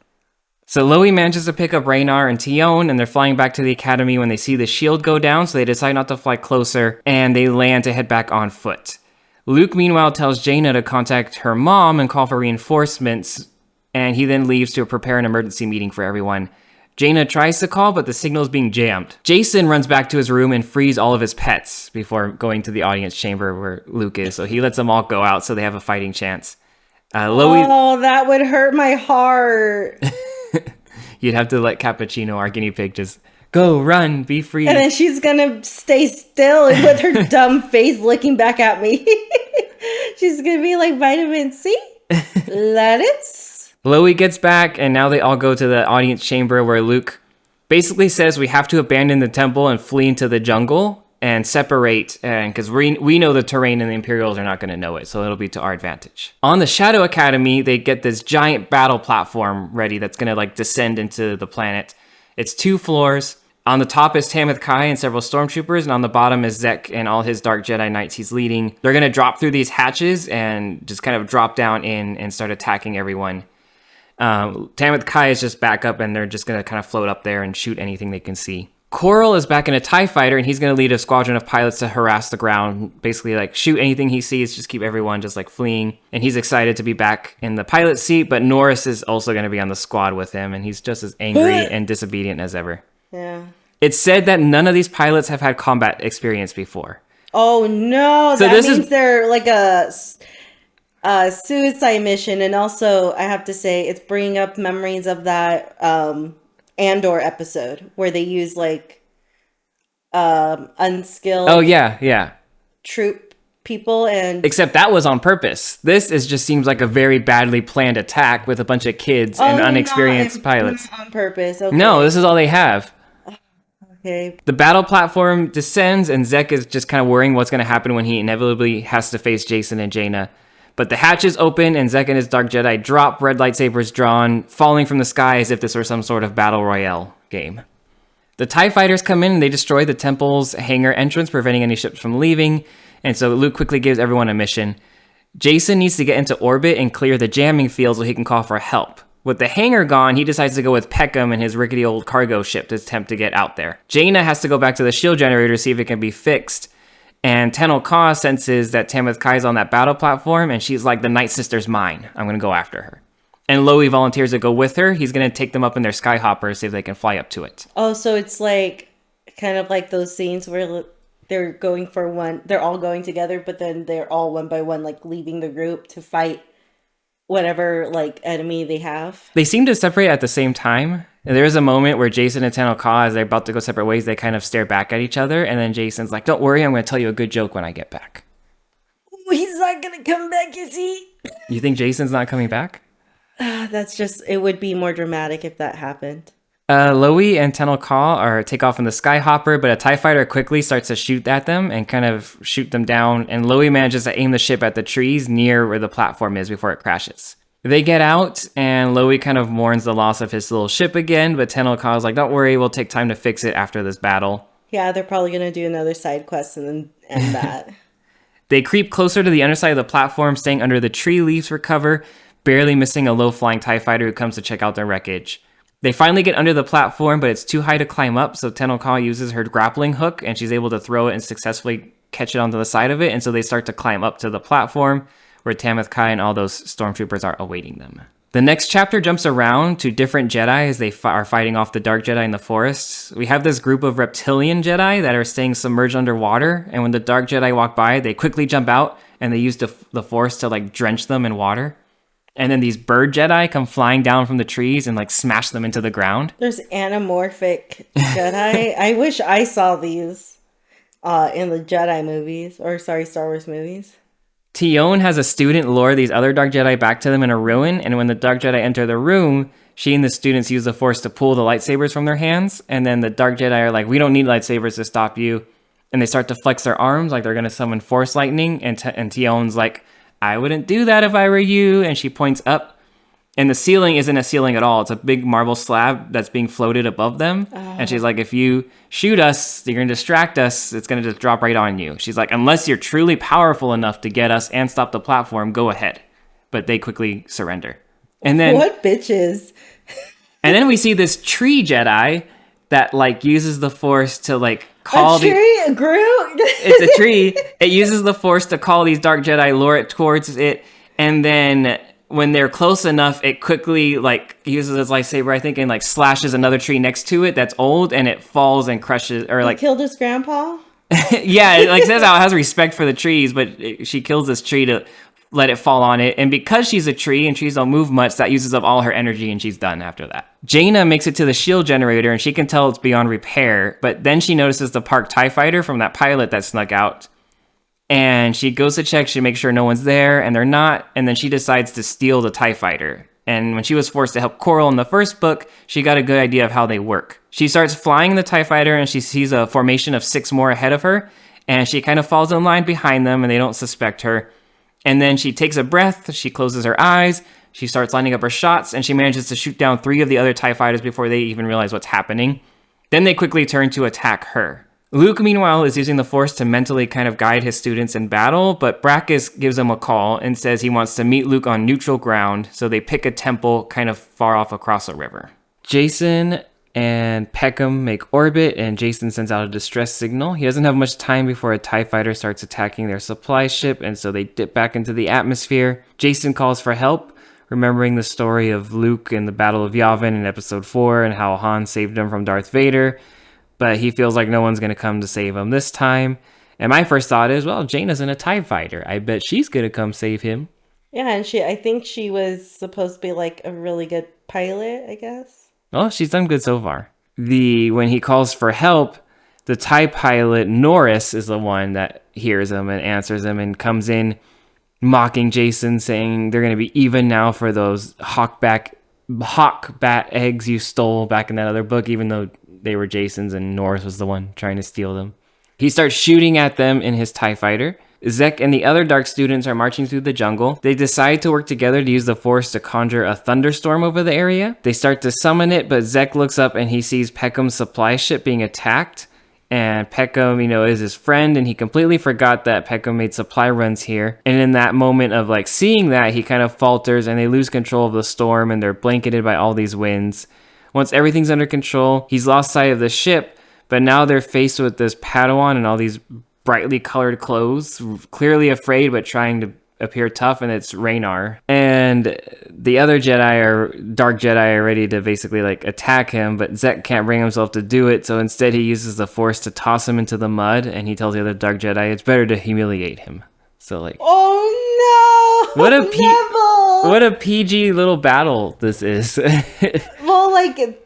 So Lowie manages to pick up Raynar and Tion, and they're flying back to the Academy when they see the shield go down, so they decide not to fly closer, and they land to head back on foot. Luke, meanwhile, tells Jaina to contact her mom and call for reinforcements, and he then leaves to prepare an emergency meeting for everyone. Jaina tries to call, but the signal's being jammed. Jacen runs back to his room and frees all of his pets before going to the audience chamber where Luke is, so he lets them all go out so they have a fighting chance. Lowie... Oh, that would hurt my heart. You'd have to let Cappuccino, our guinea pig, just go, run, be free. And then she's gonna stay still with her dumb face looking back at me. She's gonna be like, vitamin C, lettuce. Lowie gets back, and now they all go to the audience chamber where Luke basically says we have to abandon the temple and flee into the jungle and separate, and because we know the terrain and the Imperials are not going to know it, so it'll be to our advantage. On the Shadow Academy, they get this giant battle platform ready that's going to like descend into the planet. It's 2 floors. On the top is Tenel Ka and several stormtroopers, and on the bottom is Zekk and all his Dark Jedi Knights he's leading. They're going to drop through these hatches and just kind of drop down in and start attacking everyone. Tenel Ka is just back up, and they're just going to kind of float up there and shoot anything they can see. Coral is back in a TIE fighter, and he's going to lead a squadron of pilots to harass the ground, basically like shoot anything he sees, just keep everyone just like fleeing. And he's excited to be back in the pilot seat, but Norris is also going to be on the squad with him, and he's just as angry and disobedient as ever. Yeah. It's said that none of these pilots have had combat experience before. Oh no, so that means they're like a suicide mission, and also I have to say it's bringing up memories of that Andor episode where they use like unskilled troop people, and except that was on purpose. This just seems like a very badly planned attack with a bunch of kids and unexperienced pilots. On purpose. Okay. No, this is all they have. Okay. The battle platform descends, and Zekk is just kind of worrying what's going to happen when he inevitably has to face Jacen and Jaina. But the hatches open and Zekk and his Dark Jedi drop, red lightsabers drawn, falling from the sky as if this were some sort of battle royale game. The TIE fighters come in and they destroy the temple's hangar entrance, preventing any ships from leaving. And so Luke quickly gives everyone a mission. Jacen needs to get into orbit and clear the jamming field so he can call for help. With the hangar gone, he decides to go with Peckham and his rickety old cargo ship to attempt to get out there. Jaina has to go back to the shield generator to see if it can be fixed. And Tenel Ka senses that Tamith Kai is on that battle platform, and she's like, the Night Sister's mine. I'm going to go after her. And Lowie volunteers to go with her. He's going to take them up in their skyhopper, see if they can fly up to it. Oh, so it's like kind of like those scenes where they're going for one, they're all going together, but then they're all one by one, like leaving the group to fight whatever like enemy they have. They seem to separate at the same time. And there is a moment where Jacen and Tenel Ka, as they're about to go separate ways, they kind of stare back at each other. And then Jacen's like, don't worry, I'm going to tell you a good joke when I get back. He's not going to come back, is he? You think Jacen's not coming back? That's just, it would be more dramatic if that happened. Lowie and Tenel Ka take off in the skyhopper, but a TIE fighter quickly starts to shoot at them and kind of shoot them down. And Lowie manages to aim the ship at the trees near where the platform is before it crashes. They get out, and Lowie kind of mourns the loss of his little ship again, but Tenel Ka is like, don't worry, we'll take time to fix it after this battle. Yeah, they're probably going to do another side quest and then end that. They creep closer to the underside of the platform, staying under the tree leaves for cover, barely missing a low-flying TIE fighter who comes to check out their wreckage. They finally get under the platform, but it's too high to climb up, so Tenel Ka uses her grappling hook, and she's able to throw it and successfully catch it onto the side of it, and so they start to climb up to the platform, where Tamith Kai and all those stormtroopers are awaiting them. The next chapter jumps around to different Jedi as they are fighting off the Dark Jedi in the forests. We have this group of reptilian Jedi that are staying submerged underwater, and when the Dark Jedi walk by, they quickly jump out, and they use the Force to like drench them in water. And then these bird Jedi come flying down from the trees and like smash them into the ground. There's anamorphic Jedi. I wish I saw these in the Jedi movies, or sorry, Star Wars movies. Tion has a student lure these other Dark Jedi back to them in a ruin, and when the Dark Jedi enter the room, she and the students use the Force to pull the lightsabers from their hands, and then the Dark Jedi are like, we don't need lightsabers to stop you, and they start to flex their arms like they're going to summon Force lightning, and Tion's like, I wouldn't do that if I were you, and she points up, and the ceiling isn't a ceiling at all. It's a big marble slab that's being floated above them, and she's like, if you shoot us, you're going to distract us, it's going to just drop right on you. She's like, unless you're truly powerful enough to get us and stop the platform, go ahead. But they quickly surrender. And then what bitches? And then we see this tree Jedi that like uses the Force to like call a tree, a Groot. It's a tree. It uses the Force to call these Dark Jedi, lure it towards it, and then when they're close enough, it quickly like uses its lightsaber, I think, and like slashes another tree next to it that's old, and it falls and crushes, or like killed his grandpa. Yeah, it like says how it has respect for the trees, but she kills this tree to let it fall on it, and because she's a tree and trees don't move much, that uses up all her energy, and she's done after that. Jaina makes it to the shield generator, and she can tell it's beyond repair, but then she notices the parked TIE fighter from that pilot that snuck out. And she goes to check, she makes sure no one's there, and they're not, and then she decides to steal the TIE fighter. And when she was forced to help Coral in the first book, she got a good idea of how they work. She starts flying the TIE fighter, and she sees a formation of 6 more ahead of her, and she kind of falls in line behind them, and they don't suspect her. And then she takes a breath, she closes her eyes, she starts lining up her shots, and she manages to shoot down 3 of the other TIE fighters before they even realize what's happening. Then they quickly turn to attack her. Luke, meanwhile, is using the Force to mentally kind of guide his students in battle, but Brakiss gives him a call and says he wants to meet Luke on neutral ground, so they pick a temple kind of far off across a river. Jacen and Peckham make orbit, and Jacen sends out a distress signal. He doesn't have much time before a TIE fighter starts attacking their supply ship, and so they dip back into the atmosphere. Jacen calls for help, remembering the story of Luke in the Battle of Yavin in Episode 4 and how Han saved him from Darth Vader. But he feels like no one's going to come to save him this time. And my first thought is, well, Jaina's in a TIE fighter. I bet she's going to come save him. Yeah, and I think she was supposed to be like a really good pilot, I guess. Well, she's done good so far. When he calls for help, the TIE pilot, Norris, is the one that hears him and answers him and comes in mocking Jacen, saying they're going to be even now for those hawk bat eggs you stole back in that other book, even though they were Jacen's and Norris was the one trying to steal them. He starts shooting at them in his TIE fighter. Zekk and the other dark students are marching through the jungle. They decide to work together to use the Force to conjure a thunderstorm over the area. They start to summon it, but Zekk looks up and he sees Peckham's supply ship being attacked. And Peckham, is his friend, and he completely forgot that Peckham made supply runs here. And in that moment of seeing that, he kind of falters and they lose control of the storm and they're blanketed by all these winds. Once everything's under control, he's lost sight of the ship, but now they're faced with this Padawan and all these brightly colored clothes, clearly afraid but trying to appear tough, and it's Raynar. And the other Dark Jedi are ready to basically attack him, but Zekk can't bring himself to do it, so instead he uses the Force to toss him into the mud, and he tells the other Dark Jedi it's better to humiliate him. So oh no! What a PG little battle this is. Well,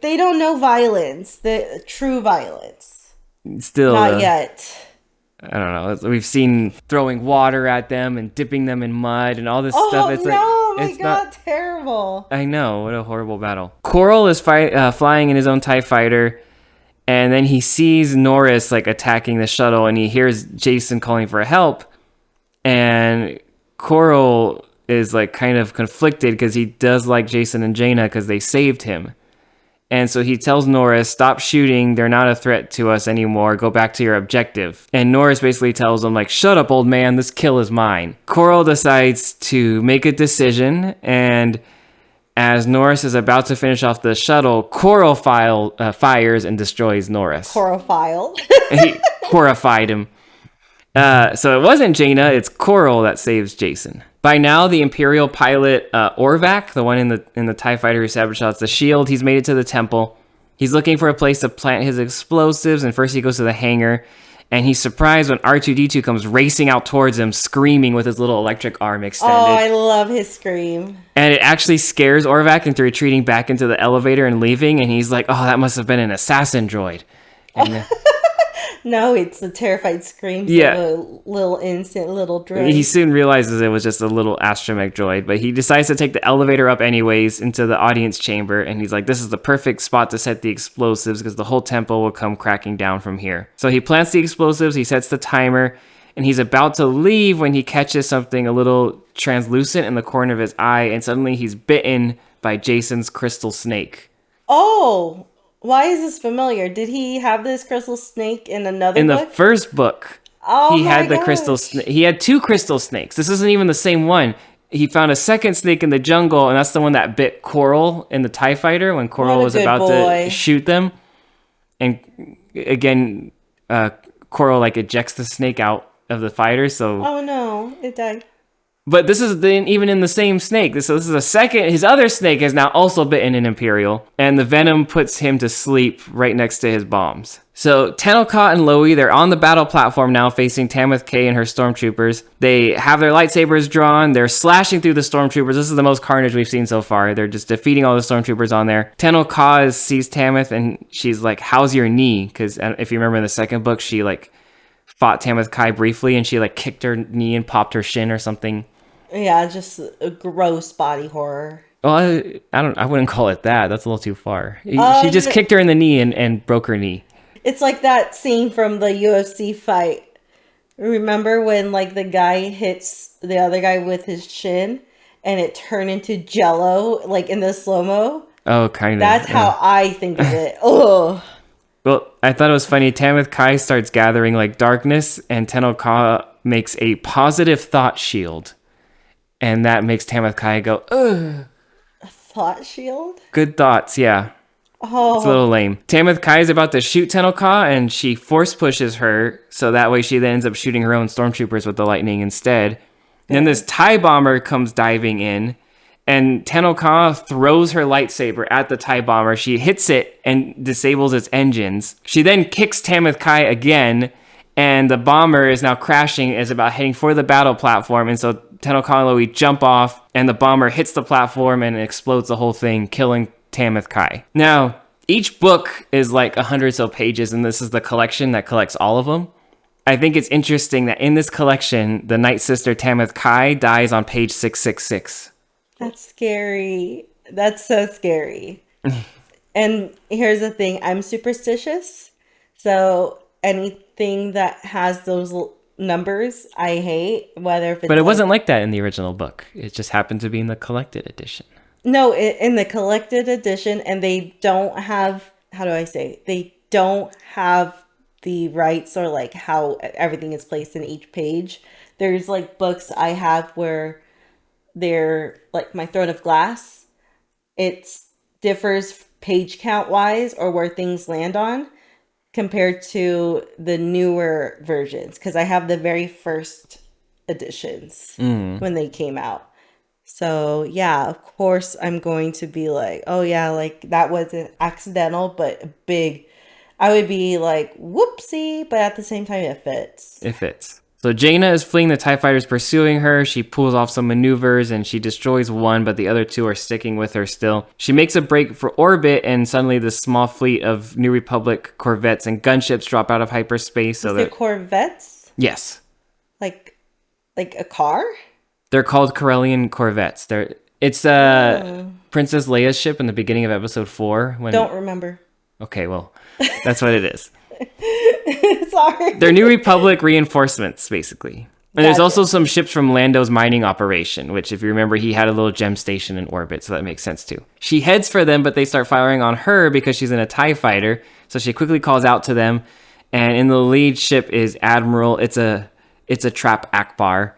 they don't know violence, the true violence. Still not yet. I don't know. We've seen throwing water at them and dipping them in mud and all this stuff. It's oh my god, terrible. I know, what a horrible battle. Coral is flying in his own TIE fighter, and then he sees Norris attacking the shuttle, and he hears Jacen calling for help, and Coral is kind of conflicted because he does like Jacen and Jaina because they saved him. And so he tells Norris, stop shooting. They're not a threat to us anymore. Go back to your objective. And Norris basically tells him, shut up, old man. This kill is mine. Coral decides to make a decision. And as Norris is about to finish off the shuttle, Coral fires and destroys Norris. Coral. He horrified him. So it wasn't Jaina. It's Coral that saves Jacen. By now, the Imperial pilot Orvac, the one in the TIE fighter who sabotages the shield, he's made it to the temple. He's looking for a place to plant his explosives, and first he goes to the hangar, and he's surprised when R2-D2 comes racing out towards him, screaming with his little electric arm extended. Oh, I love his scream. And it actually scares Orvac into retreating back into the elevator and leaving, and he's like, oh, that must have been an assassin droid. And no, it's the terrified screams of a little innocent little droid. He soon realizes it was just a little astromech droid, but he decides to take the elevator up anyways into the audience chamber, and he's like, this is the perfect spot to set the explosives because the whole temple will come cracking down from here. So he plants the explosives, he sets the timer, and he's about to leave when he catches something a little translucent in the corner of his eye, and suddenly he's bitten by Jacen's crystal snake. Oh! Why is this familiar? Did he have this crystal snake in another book? In the first book, he had the crystal snake. He had two crystal snakes. This isn't even the same one. He found a second snake in the jungle, and that's the one that bit Coral in the TIE fighter when Coral was about to shoot them. And again, Coral ejects the snake out of the fighter. So oh no, it died. But this is even in the same snake. So this is a second. His other snake has now also bitten an Imperial, and the venom puts him to sleep right next to his bombs. So Tenel Ka and Lowie, they're on the battle platform now facing Tamith Ka and her stormtroopers. They have their lightsabers drawn. They're slashing through the stormtroopers. This is the most carnage we've seen so far. They're just defeating all the stormtroopers on there. Tenel Ka sees Tamith, and she's like, how's your knee? Because if you remember in the second book, she fought Tamith Ka briefly, and she kicked her knee and popped her shin or something. Yeah, just a gross body horror. Well, I wouldn't call it that. That's a little too far. She just kicked her in the knee and broke her knee. It's like that scene from the UFC fight. Remember when the guy hits the other guy with his shin and it turned into jello, in the slow-mo? Oh, kind of. That's how I think of it. Ugh. Well, I thought it was funny. Tamith Ka starts gathering darkness, and Tenel Ka makes a positive thought shield. And that makes Tamith Ka go, ugh. A thought shield? Good thoughts, yeah. Oh. It's a little lame. Tamith Ka is about to shoot Tenel Ka, and she force pushes her, so that way she then ends up shooting her own stormtroopers with the lightning instead. And then this TIE bomber comes diving in, and Tenel Ka throws her lightsaber at the TIE bomber. She hits it and disables its engines. She then kicks Tamith Ka again, and the bomber is now crashing, is about heading for the battle platform, and so Tenel Ka and Lowie jump off, and the bomber hits the platform and explodes the whole thing, killing Tamith Ka. Now, each book is 100 so pages, and this is the collection that collects all of them. I think it's interesting that in this collection, the Night Sister Tamith Ka dies on page 666. That's scary. That's so scary. And here's the thing. I'm superstitious, so anything that has those numbers I hate, whether if it's But it wasn't like that in the original book. It just happened to be in the collected edition. No, in the collected edition, and they don't have, how do I say, they don't have the rights or like how everything is placed in each page. There's like books I have where they're like my Throne of Glass. It differs page count wise or where things land on compared to the newer versions because I have the very first editions when they came out. So yeah, of course I'm going to be like, oh yeah, like that wasn't accidental, but big. I would be like, whoopsie, but at the same time it fits. It fits. So Jaina is fleeing the TIE fighters pursuing her. She pulls off some maneuvers and she destroys one, but the other two are sticking with her still. She makes a break for orbit and suddenly this small fleet of New Republic corvettes and gunships drop out of hyperspace. So they're corvettes? Yes. Like a car? They're called Corellian corvettes. It's Princess Leia's ship in the beginning of episode 4. Don't remember. Okay, well, that's what it is. Sorry. They're New Republic reinforcements, basically. And there's also some ships from Lando's mining operation, which, if you remember, he had a little gem station in orbit, so that makes sense too. She heads for them, but they start firing on her because she's in a TIE fighter, so she quickly calls out to them. And in the lead ship is Admiral. It's a trap Akbar,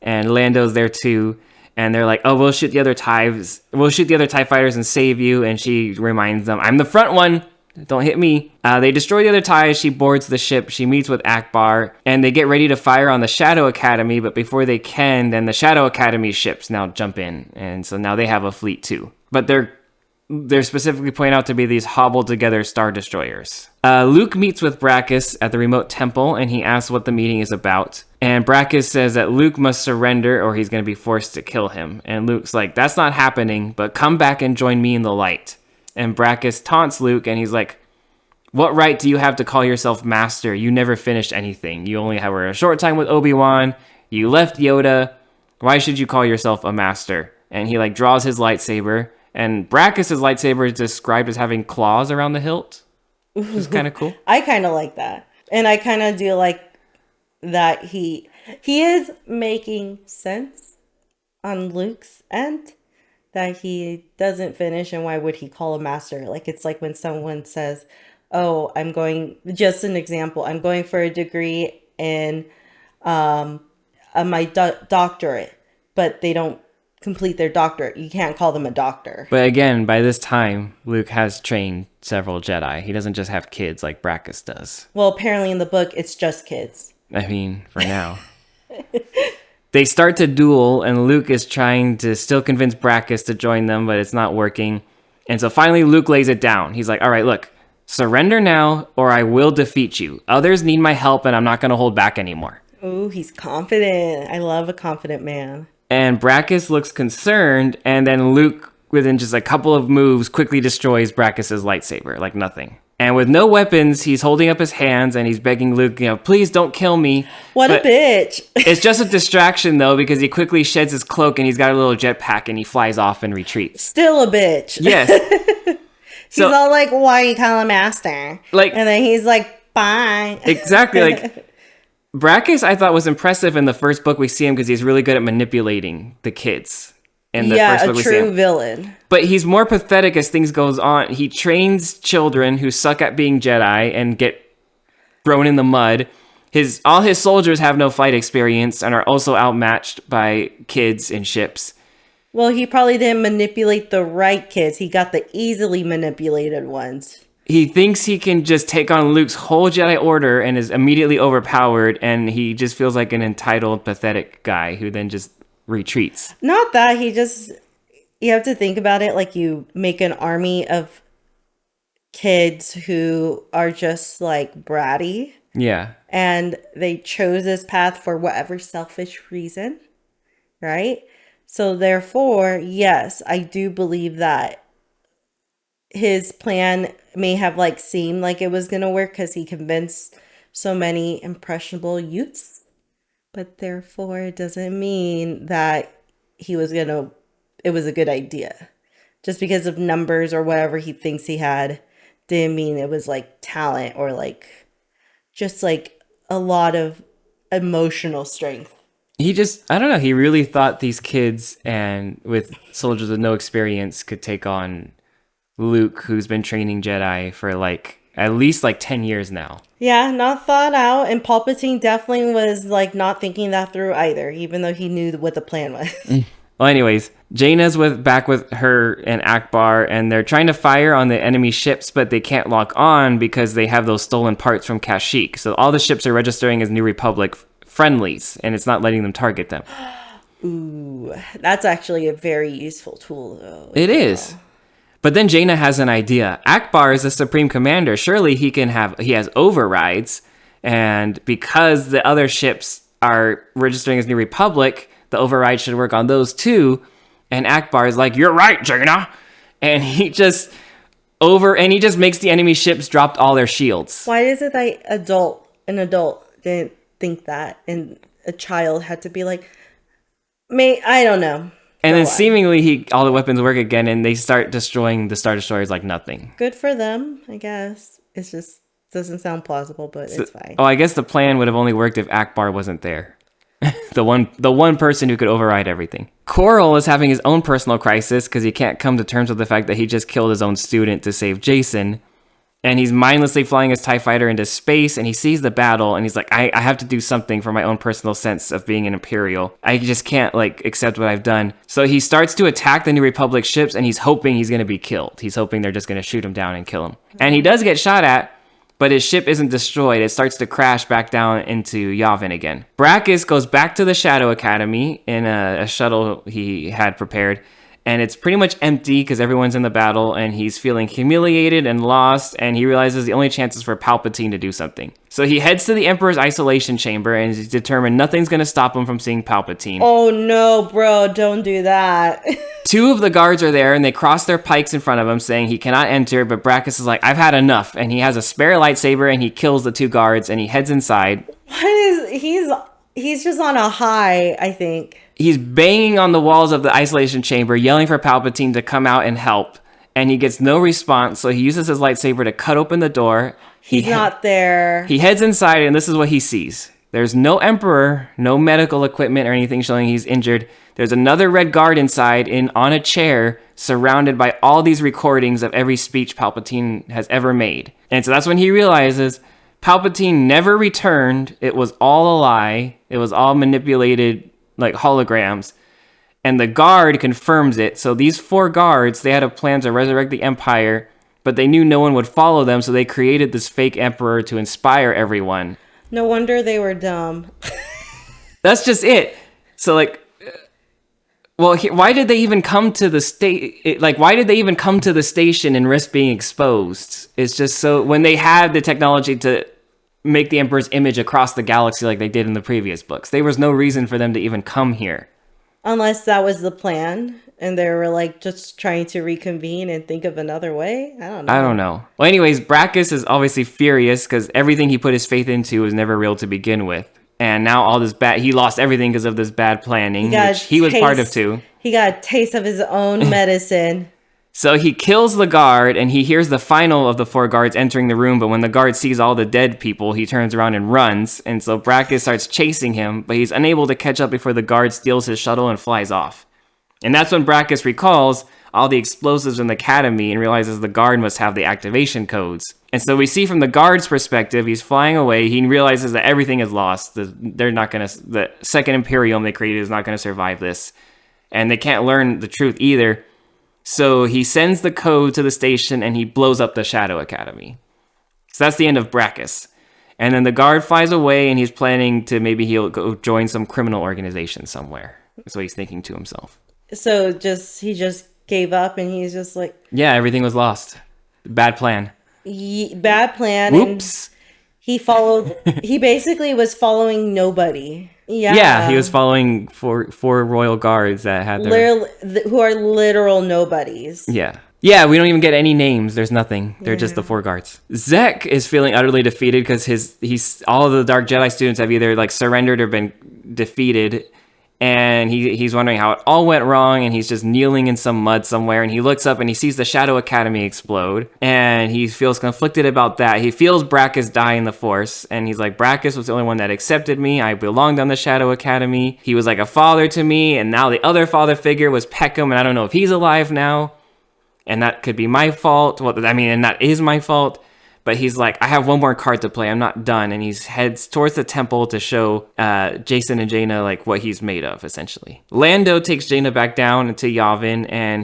and Lando's there too. And they're like, "Oh, we'll shoot the other TIE fighters and save you." And she reminds them, "I'm the front one. Don't hit me." They destroy the other TIEs. She boards the ship. She meets with Akbar, and they get ready to fire on the Shadow Academy. But before they can, then the Shadow Academy ships now jump in, and so now they have a fleet too. But they're specifically pointed out to be these hobbled together Star Destroyers. Luke meets with Brakiss at the remote temple, and he asks what the meeting is about. And Brakiss says that Luke must surrender or he's going to be forced to kill him. And Luke's like, "That's not happening, but come back and join me in the light." And Brakiss taunts Luke, and he's like, "What right do you have to call yourself master? You never finished anything. You only were a short time with Obi-Wan. You left Yoda. Why should you call yourself a master?" And he draws his lightsaber. And Brakiss' lightsaber is described as having claws around the hilt, which is kind of cool. I kind of like that. And I kind of do like that he is making sense on Luke's end. That he doesn't finish, and why would he call a master? Like, it's like when someone says, "Oh, I'm going," just an example, "I'm going for a degree in my doctorate," but they don't complete their doctorate. You can't call them a doctor. But again, by this time, Luke has trained several Jedi. He doesn't just have kids like Brakiss does. Well, apparently in the book, it's just kids. I mean, for now. They start to duel, and Luke is trying to still convince Brakiss to join them, but it's not working. And so finally, Luke lays it down. He's like, "All right, look, surrender now, or I will defeat you. Others need my help, and I'm not going to hold back anymore." Ooh, he's confident. I love a confident man. And Brakiss looks concerned, and then Luke, within just a couple of moves, quickly destroys Brakiss' lightsaber, like nothing. And with no weapons, he's holding up his hands and he's begging Luke, "Please don't kill me." What a bitch. It's just a distraction, though, because he quickly sheds his cloak and he's got a little jetpack and he flies off and retreats. Still a bitch. Yes. He's all like, "Why you call him master?" And then he's like, "Bye." Exactly. Brakiss, I thought, was impressive in the first book we see him because he's really good at manipulating the kids. In the first book a true villain. But he's more pathetic as things goes on. He trains children who suck at being Jedi and get thrown in the mud. All his soldiers have no fight experience and are also outmatched by kids in ships. Well, he probably didn't manipulate the right kids. He got the easily manipulated ones. He thinks he can just take on Luke's whole Jedi Order and is immediately overpowered, and he just feels like an entitled, pathetic guy who then just retreats. Not that, you have to think about it like you make an army of kids who are just like bratty. Yeah. And they chose this path for whatever selfish reason, right? So therefore, yes, I do believe that his plan may have seemed like it was going to work because he convinced so many impressionable youths. But therefore, it doesn't mean that it was a good idea. Just because of numbers or whatever he thinks he had, didn't mean it was talent or just a lot of emotional strength. He just, I don't know, he really thought these kids and with soldiers with no experience could take on Luke, who's been training Jedi for like at least like 10 years now. Yeah, not thought out. And Palpatine definitely was like not thinking that through either, even though he knew what the plan was. Well, anyways, Jaina's back with her and Akbar, and they're trying to fire on the enemy ships, but they can't lock on because they have those stolen parts from Kashyyyk. So all the ships are registering as New Republic friendlies, and it's not letting them target them. Ooh, that's actually a very useful tool, though. It is. But then Jaina has an idea. Akbar is the supreme commander. Surely he has overrides, and because the other ships are registering as New Republic, the override should work on those too. And Akbar is like, "You're right, Jaina," and he just makes the enemy ships drop all their shields. Why is it that an adult didn't think that, and a child had to be like, I don't know. And then seemingly all the weapons work again, and they start destroying the Star Destroyers like nothing. Good for them, I guess. It's just doesn't sound plausible, but it's fine. Oh, I guess the plan would have only worked if Akbar wasn't there. the one person who could override everything. Coral is having his own personal crisis because he can't come to terms with the fact that he just killed his own student to save Jacen. And he's mindlessly flying his TIE fighter into space, and he sees the battle, and he's like, I have to do something for my own personal sense of being an Imperial. I just can't, accept what I've done. So he starts to attack the New Republic ships, and he's hoping he's going to be killed. He's hoping they're just going to shoot him down and kill him. And he does get shot at, but his ship isn't destroyed. It starts to crash back down into Yavin again. Brakiss goes back to the Shadow Academy in a shuttle he had prepared, and it's pretty much empty because everyone's in the battle, and he's feeling humiliated and lost, and he realizes the only chance is for Palpatine to do something. So he heads to the Emperor's isolation chamber, and he's determined nothing's going to stop him from seeing Palpatine. Oh no, bro, don't do that. 2 of the guards are there, and they cross their pikes in front of him, saying he cannot enter, but Brakiss is like, I've had enough, and he has a spare lightsaber, and he kills the 2 guards, and he heads inside. He's just on a high, I think. He's banging on the walls of the isolation chamber, yelling for Palpatine to come out and help, and he gets no response, so he uses his lightsaber to cut open the door. He's not there. He heads inside, and this is what he sees. There's no Emperor, no medical equipment or anything showing he's injured. There's another red guard inside on a chair, surrounded by all these recordings of every speech Palpatine has ever made. And so that's when he realizes Palpatine never returned. It was all a lie. It was all manipulated, like holograms. And the guard confirms it. So these 4 guards, they had a plan to resurrect the Empire, but they knew no one would follow them, so they created this fake Emperor to inspire everyone. No wonder they were dumb. That's just it. So why did they even come to the why did they even come to the station and risk being exposed? It's just so when they had the technology to make the Emperor's image across the galaxy like they did in the previous books, there was no reason for them to even come here. Unless that was the plan, and they were just trying to reconvene and think of another way. I don't know. Well, anyways, Brakiss is obviously furious because everything he put his faith into was never real to begin with. And now all this he lost everything because of this bad planning, which he was part of too. He got a taste of his own medicine. So he kills the guard, and he hears the final of the 4 guards entering the room, but when the guard sees all the dead people, he turns around and runs, and so Brakiss starts chasing him, but he's unable to catch up before the guard steals his shuttle and flies off. And that's when Brakiss recalls all the explosives in the academy and realizes the guard must have the activation codes. And so we see from the guard's perspective, he's flying away, he realizes that everything is lost, the Second Imperium they created is not going to survive this, and they can't learn the truth either. So he sends the code to the station and he blows up the Shadow Academy. So that's the end of Brakiss. And then the guard flies away and he's planning to maybe he'll go join some criminal organization somewhere. That's what he's thinking to himself. So he just gave up and he's just like... Yeah, everything was lost. Bad plan. Bad plan. Whoops. And he basically was following nobody. Yeah, he was following four royal guards that had who are literal nobodies. Yeah, we don't even get any names. There's nothing. They're just the 4 guards. Zekk is feeling utterly defeated because all of the Dark Jedi students have either surrendered or been defeated, And he's wondering how it all went wrong, and he's just kneeling in some mud somewhere, and he looks up and he sees the Shadow Academy explode, and he feels conflicted about that. He feels Brakiss die in the Force, and he's like, Brakiss was the only one that accepted me. I belonged on the Shadow Academy. He was like a father to me, and now the other father figure was Peckham, and I don't know if he's alive now, and that could be my fault. Well, I mean, and that is my fault. But he's like, I have one more card to play. I'm not done. And he heads towards the temple to show Jacen and Jaina like what he's made of, essentially. Lando takes Jaina back down into Yavin, and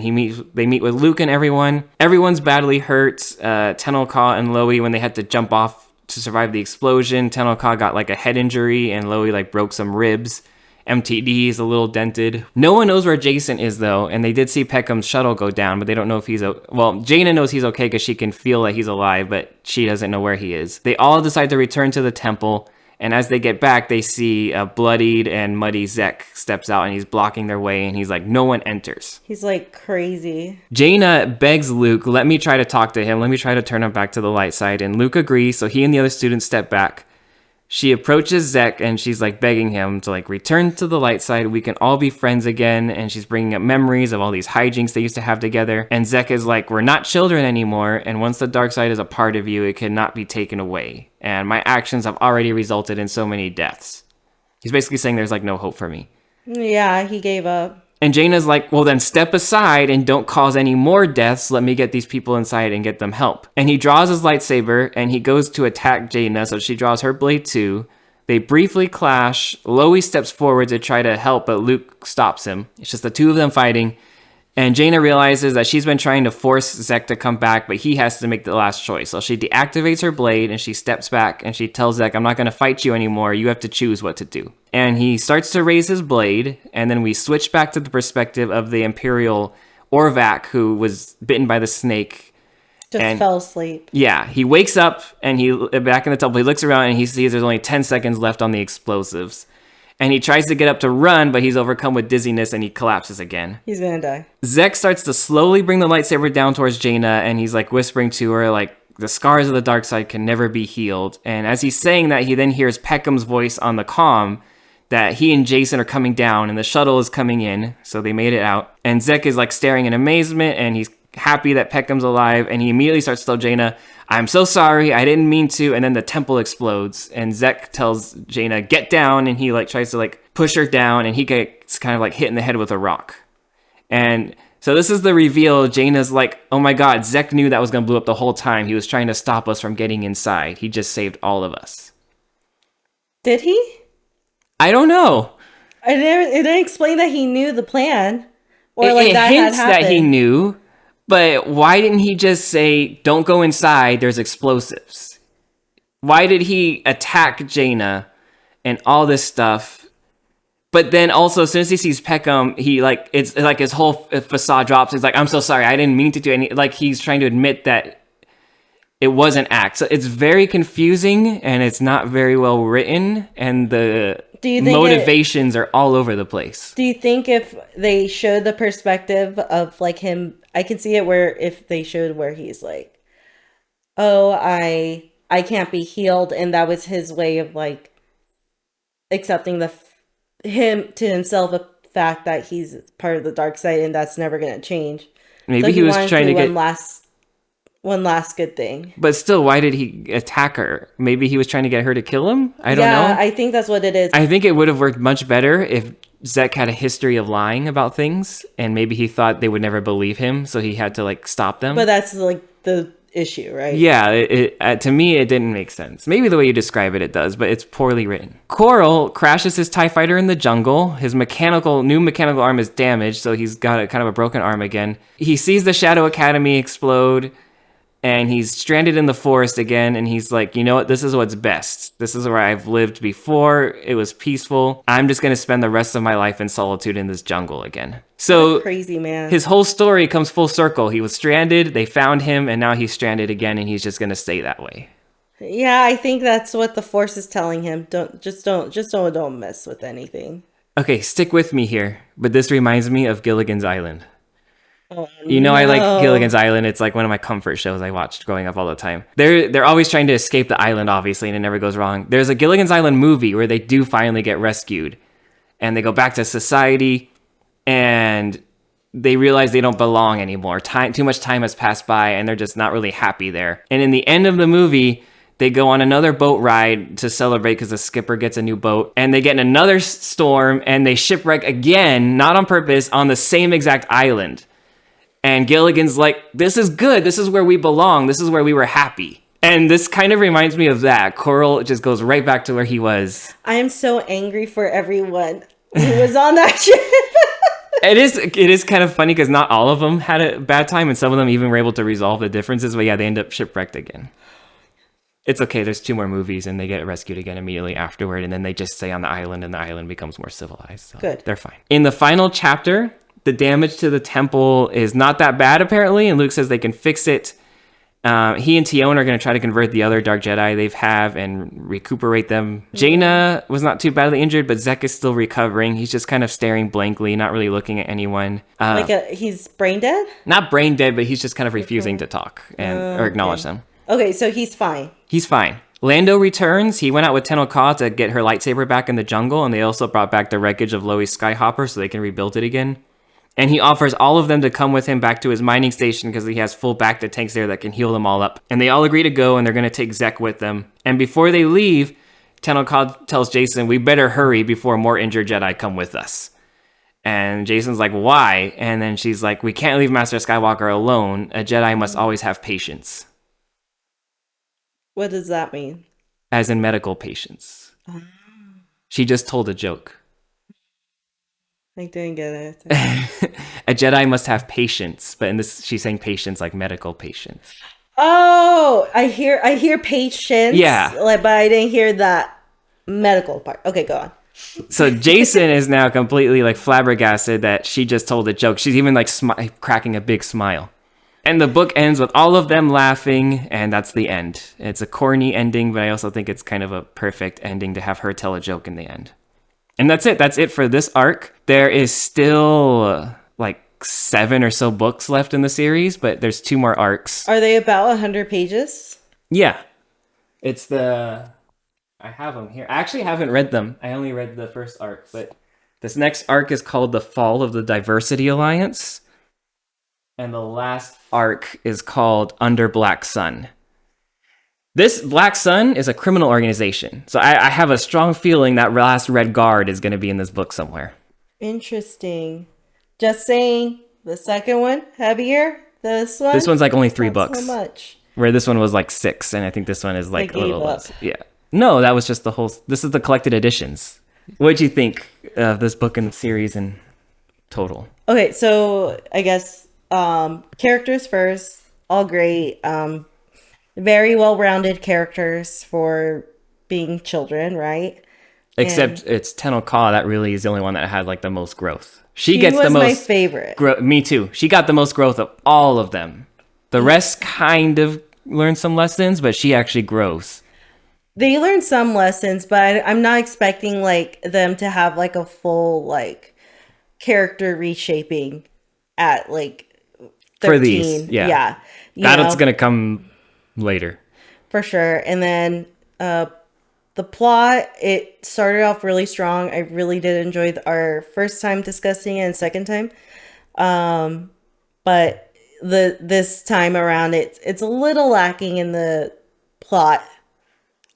they meet with Luke and everyone. Everyone's badly hurt. Tenel Ka and Lowie, when they had to jump off to survive the explosion, Tenel Ka got like a head injury, and Lowie like broke some ribs. MTD is a little dented. No one knows where Jacen is, though, and they did see Peckham's shuttle go down, but they don't know if he's... Well, Jaina knows he's okay because she can feel that he's alive, but she doesn't know where he is. They all decide to return to the temple, and as they get back, they see a bloodied and muddy Zekk steps out, and he's blocking their way, and he's like, no one enters. He's like crazy. Jaina begs Luke, let me try to talk to him. Let me try to turn him back to the light side, and Luke agrees, so he and the other students step back. She approaches Zekk and she's like begging him to like return to the light side. We can all be friends again. And she's bringing up memories of all these hijinks they used to have together. And Zekk is like, we're not children anymore. And once the dark side is a part of you, it cannot be taken away. And my actions have already resulted in so many deaths. He's basically saying there's like no hope for me. Yeah, he gave up. And Jaina's like, well, then step aside and don't cause any more deaths. Let me get these people inside and get them help. And he draws his lightsaber and he goes to attack Jaina. So she draws her blade too. They briefly clash. Lowie steps forward to try to help, but Luke stops him. It's just the two of them fighting. And Jaina realizes that she's been trying to force Zekk to come back, but he has to make the last choice. So she deactivates her blade and she steps back and she tells Zekk, I'm not going to fight you anymore. You have to choose what to do. And he starts to raise his blade. And then we switch back to the perspective of the Imperial Orvac, who was bitten by the snake. Just fell asleep. Yeah, he wakes up and back in the temple, he looks around and he sees there's only 10 seconds left on the explosives. And he tries to get up to run, but he's overcome with dizziness and he collapses again. He's gonna die. Zekk starts to slowly bring the lightsaber down towards Jaina, and he's like whispering to her, like, the scars of the dark side can never be healed. And as he's saying that, he then hears Peckham's voice on the comm that he and Jacen are coming down and the shuttle is coming in. So they made it out. And Zekk is like staring in amazement, and he's happy that Peckham's alive, and he immediately starts to tell Jaina, I'm so sorry, I didn't mean to. And then the temple explodes, and Zekk tells Jaina, get down, and he like tries to like push her down, and he gets kind of like hit in the head with a rock. And so this is the reveal. Jaina's like, oh my god, Zekk knew that was gonna blow up the whole time. He was trying to stop us from getting inside. He just saved all of us. Did he? I don't know. It didn't explain that he knew the plan, or it that hints had happened. That he knew. But why didn't he just say, don't go inside, there's explosives? Why did he attack Jaina and all this stuff? But then also, as soon as he sees Peckham, it's like his whole facade drops. He's like, I'm so sorry, I didn't mean to do any... Like, he's trying to admit that it was an act. So it's very confusing, and it's not very well written, and the motivations are all over the place. Do you think if they showed the perspective of like him... I can see it where if they showed where he's like, oh, I can't be healed. And that was his way of like accepting him to himself, the fact that he's part of the dark side and that's never going to change. Maybe so he was trying to get one last good thing. But still, why did he attack her? Maybe he was trying to get her to kill him? I don't know. Yeah, I think that's what it is. I think it would have worked much better if Zekk had a history of lying about things, and maybe he thought they would never believe him, so he had to like stop them. But that's like the issue, right? Yeah, to me it didn't make sense. Maybe the way you describe it does, but it's poorly written. Coral crashes his TIE fighter in the jungle. His new mechanical arm is damaged, so he's got a kind of a broken arm again. He sees the Shadow Academy explode, and he's stranded in the forest again, and he's like, you know what, this is what's best. This is where I've lived before. It was peaceful. I'm just going to spend the rest of my life in solitude in this jungle again. So crazy, man. His whole story comes full circle. He was stranded, they found him, and now he's stranded again, and he's just going to stay that way. Yeah, I think that's what the Force is telling him. Don't mess with anything. Okay, stick with me here, but this reminds me of Gilligan's Island. Oh, I like Gilligan's Island. It's like one of my comfort shows I watched growing up all the time. They're always trying to escape the island, obviously, and it never goes wrong. There's a Gilligan's Island movie where they do finally get rescued. and they go back to society, and they realize they don't belong anymore. Too much time has passed by, and they're just not really happy there. And in the end of the movie, they go on another boat ride to celebrate because the skipper gets a new boat, and they get in another storm, and they shipwreck again, not on purpose, on the same exact island. And Gilligan's like, this is good. This is where we belong. This is where we were happy. And this kind of reminds me of that. Coral just goes right back to where he was. I am so angry for everyone who was on that ship. It is kind of funny because not all of them had a bad time, and some of them even were able to resolve the differences. But yeah, they end up shipwrecked again. It's okay. There's 2 more movies, and they get rescued again immediately afterward, and then they just stay on the island, and the island becomes more civilized. So good. They're fine. In the final chapter, the damage to the temple is not that bad, apparently, and Luke says they can fix it. He and Tion are going to try to convert the other Dark Jedi they have and recuperate them. Jaina was not too badly injured, but Zekk is still recovering. He's just kind of staring blankly, not really looking at anyone. He's brain dead? Not brain dead, but he's just kind of refusing to talk or acknowledge them. Okay, so he's fine. He's fine. Lando returns. He went out with Tenel Ka to get her lightsaber back in the jungle, and they also brought back the wreckage of Lowie's Skyhopper so they can rebuild it again. And he offers all of them to come with him back to his mining station because he has full Bacta tanks there that can heal them all up. And they all agree to go, and they're going to take Zekk with them. And before they leave, Tenel Ka tells Jacen, we better hurry before more injured Jedi come with us. And Jacen's like, why? And then she's like, we can't leave Master Skywalker alone. A Jedi must always have patience. What does that mean? As in medical patience. She just told a joke. I didn't get it. A Jedi must have patience, but in this, she's saying patience like medical patience. Oh, I hear patience. Yeah, but I didn't hear that medical part. Okay, go on. So Jacen is now completely like flabbergasted that she just told a joke. She's even like cracking a big smile. And the book ends with all of them laughing, and that's the end. It's a corny ending, but I also think it's kind of a perfect ending to have her tell a joke in the end. And that's it. That's it for this arc. There is still like 7 or so books left in the series, but there's 2 more arcs. Are they about 100 pages? Yeah. It's I have them here. I actually haven't read them. I only read the first arc, but this next arc is called The Fall of the Diversity Alliance. And the last arc is called Under Black Sun. This Black Sun is a criminal organization. So I have a strong feeling that last Red Guard is going to be in this book somewhere. Interesting. Just saying, the second one, heavier. This one's like only 3 books. So much. Where this one was like 6, and I think this one is like a little less. Yeah. No, that was just the whole... This is the collected editions. What'd you think of this book and the series in total? Okay, so I guess characters first. All great. Very well-rounded characters for being children, right? Except it's Tenel Ka that really is the only one that had like the most growth. She gets the most... my favorite. Me too. She got the most growth of all of them. The rest kind of learn some lessons, but she actually grows. They learn some lessons, but I'm not expecting like them to have like a full like character reshaping at like 13. For these, yeah. That's gonna come later. For sure. And then the plot, it started off really strong. I really did enjoy our first time discussing it and second time. But this time around, it's a little lacking in the plot,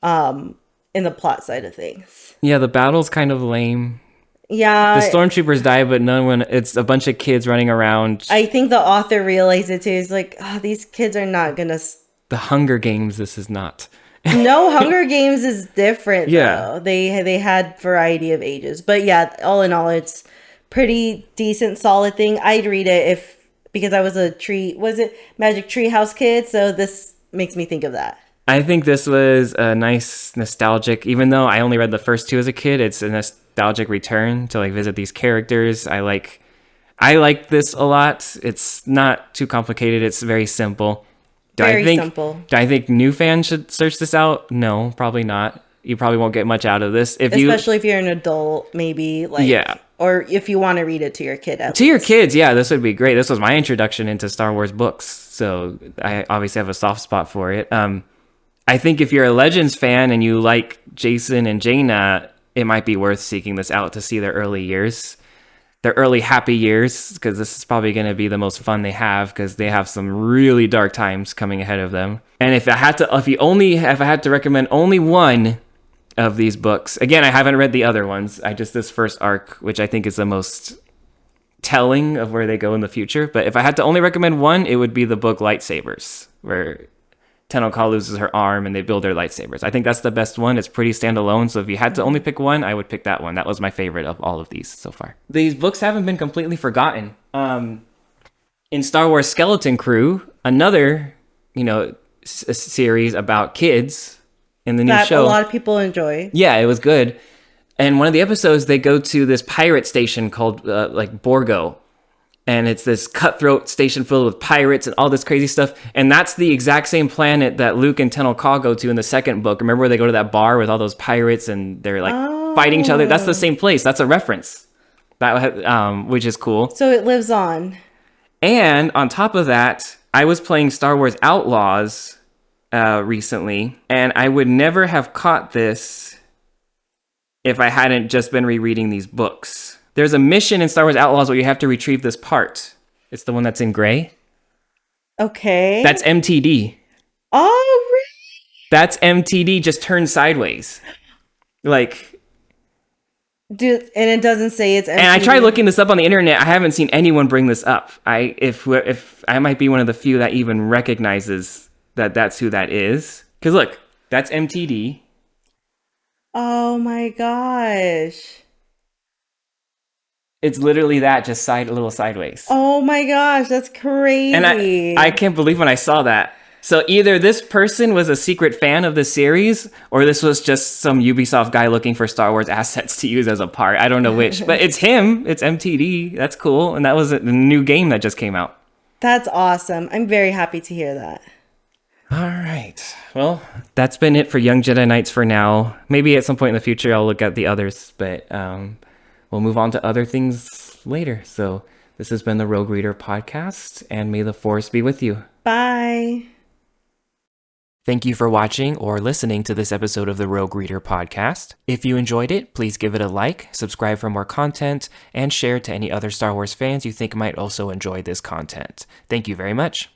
in the plot side of things. Yeah, the battle's kind of lame. Yeah. The stormtroopers die, but it's a bunch of kids running around. I think the author realized it too. He's like, these kids are not gonna... The Hunger Games, this is not. No, Hunger Games is different, though. They had variety of ages. But yeah, all in all, it's pretty decent, solid thing. I'd read it because I was Magic Treehouse kid, so this makes me think of that. I think this was a nice nostalgic, even though I only read the first 2 as a kid, it's a nostalgic return to like visit these characters. I like this a lot. It's not too complicated. It's very simple. Simple. Do I think new fans should search this out? No, probably not. You probably won't get much out of this. Especially if you're an adult, maybe. Or if you want to read it to your kid. Your kids, yeah, this would be great. This was my introduction into Star Wars books, so I obviously have a soft spot for it. I think if you're a Legends fan and you like Jacen and Jaina, it might be worth seeking this out to see their early years. Their early happy years, because this is probably going to be the most fun they have, because they have some really dark times coming ahead of them. And if I had to recommend only one of these books, again, I haven't read the other ones. This first arc, which I think is the most telling of where they go in the future. But if I had to only recommend one, it would be the book Lightsabers, where Tenel Ka loses her arm and they build their lightsabers. I think that's the best one. It's pretty standalone. So if you had to only pick one, I would pick that one. That was my favorite of all of these so far. These books haven't been completely forgotten. In Star Wars Skeleton Crew, another, series about kids in the new show. A lot of people enjoy. Yeah, it was good. And one of the episodes, they go to this pirate station called Borgo. And it's this cutthroat station filled with pirates and all this crazy stuff. And that's the exact same planet that Luke and Tenel Ka go to in the second book. Remember where they go to that bar with all those pirates and they're fighting each other? That's the same place. That's a reference. Which is cool. So it lives on. And on top of that, I was playing Star Wars Outlaws recently. And I would never have caught this if I hadn't just been rereading these books. There's a mission in Star Wars Outlaws where you have to retrieve this part. It's the one that's in gray. Okay. That's MTD. Oh, really? That's MTD just turned sideways. And it doesn't say it's MTD. And I tried looking this up on the internet. I haven't seen anyone bring this up. If I might be one of the few that even recognizes that that's who that is. Because look, that's MTD. Oh my gosh. It's literally that, just a little sideways. Oh my gosh, that's crazy. And I can't believe when I saw that. So either this person was a secret fan of the series, or this was just some Ubisoft guy looking for Star Wars assets to use as a part. I don't know which, but it's him. It's MTD. That's cool. And that was a new game that just came out. That's awesome. I'm very happy to hear that. All right. Well, that's been it for Young Jedi Knights for now. Maybe at some point in the future, I'll look at the others, but we'll move on to other things later. So this has been the Rogue Reader podcast, and may the Force be with you. Bye. Thank you for watching or listening to this episode of the Rogue Reader podcast. If you enjoyed it, please give it a like, subscribe for more content, and share to any other Star Wars fans you think might also enjoy this content. Thank you very much.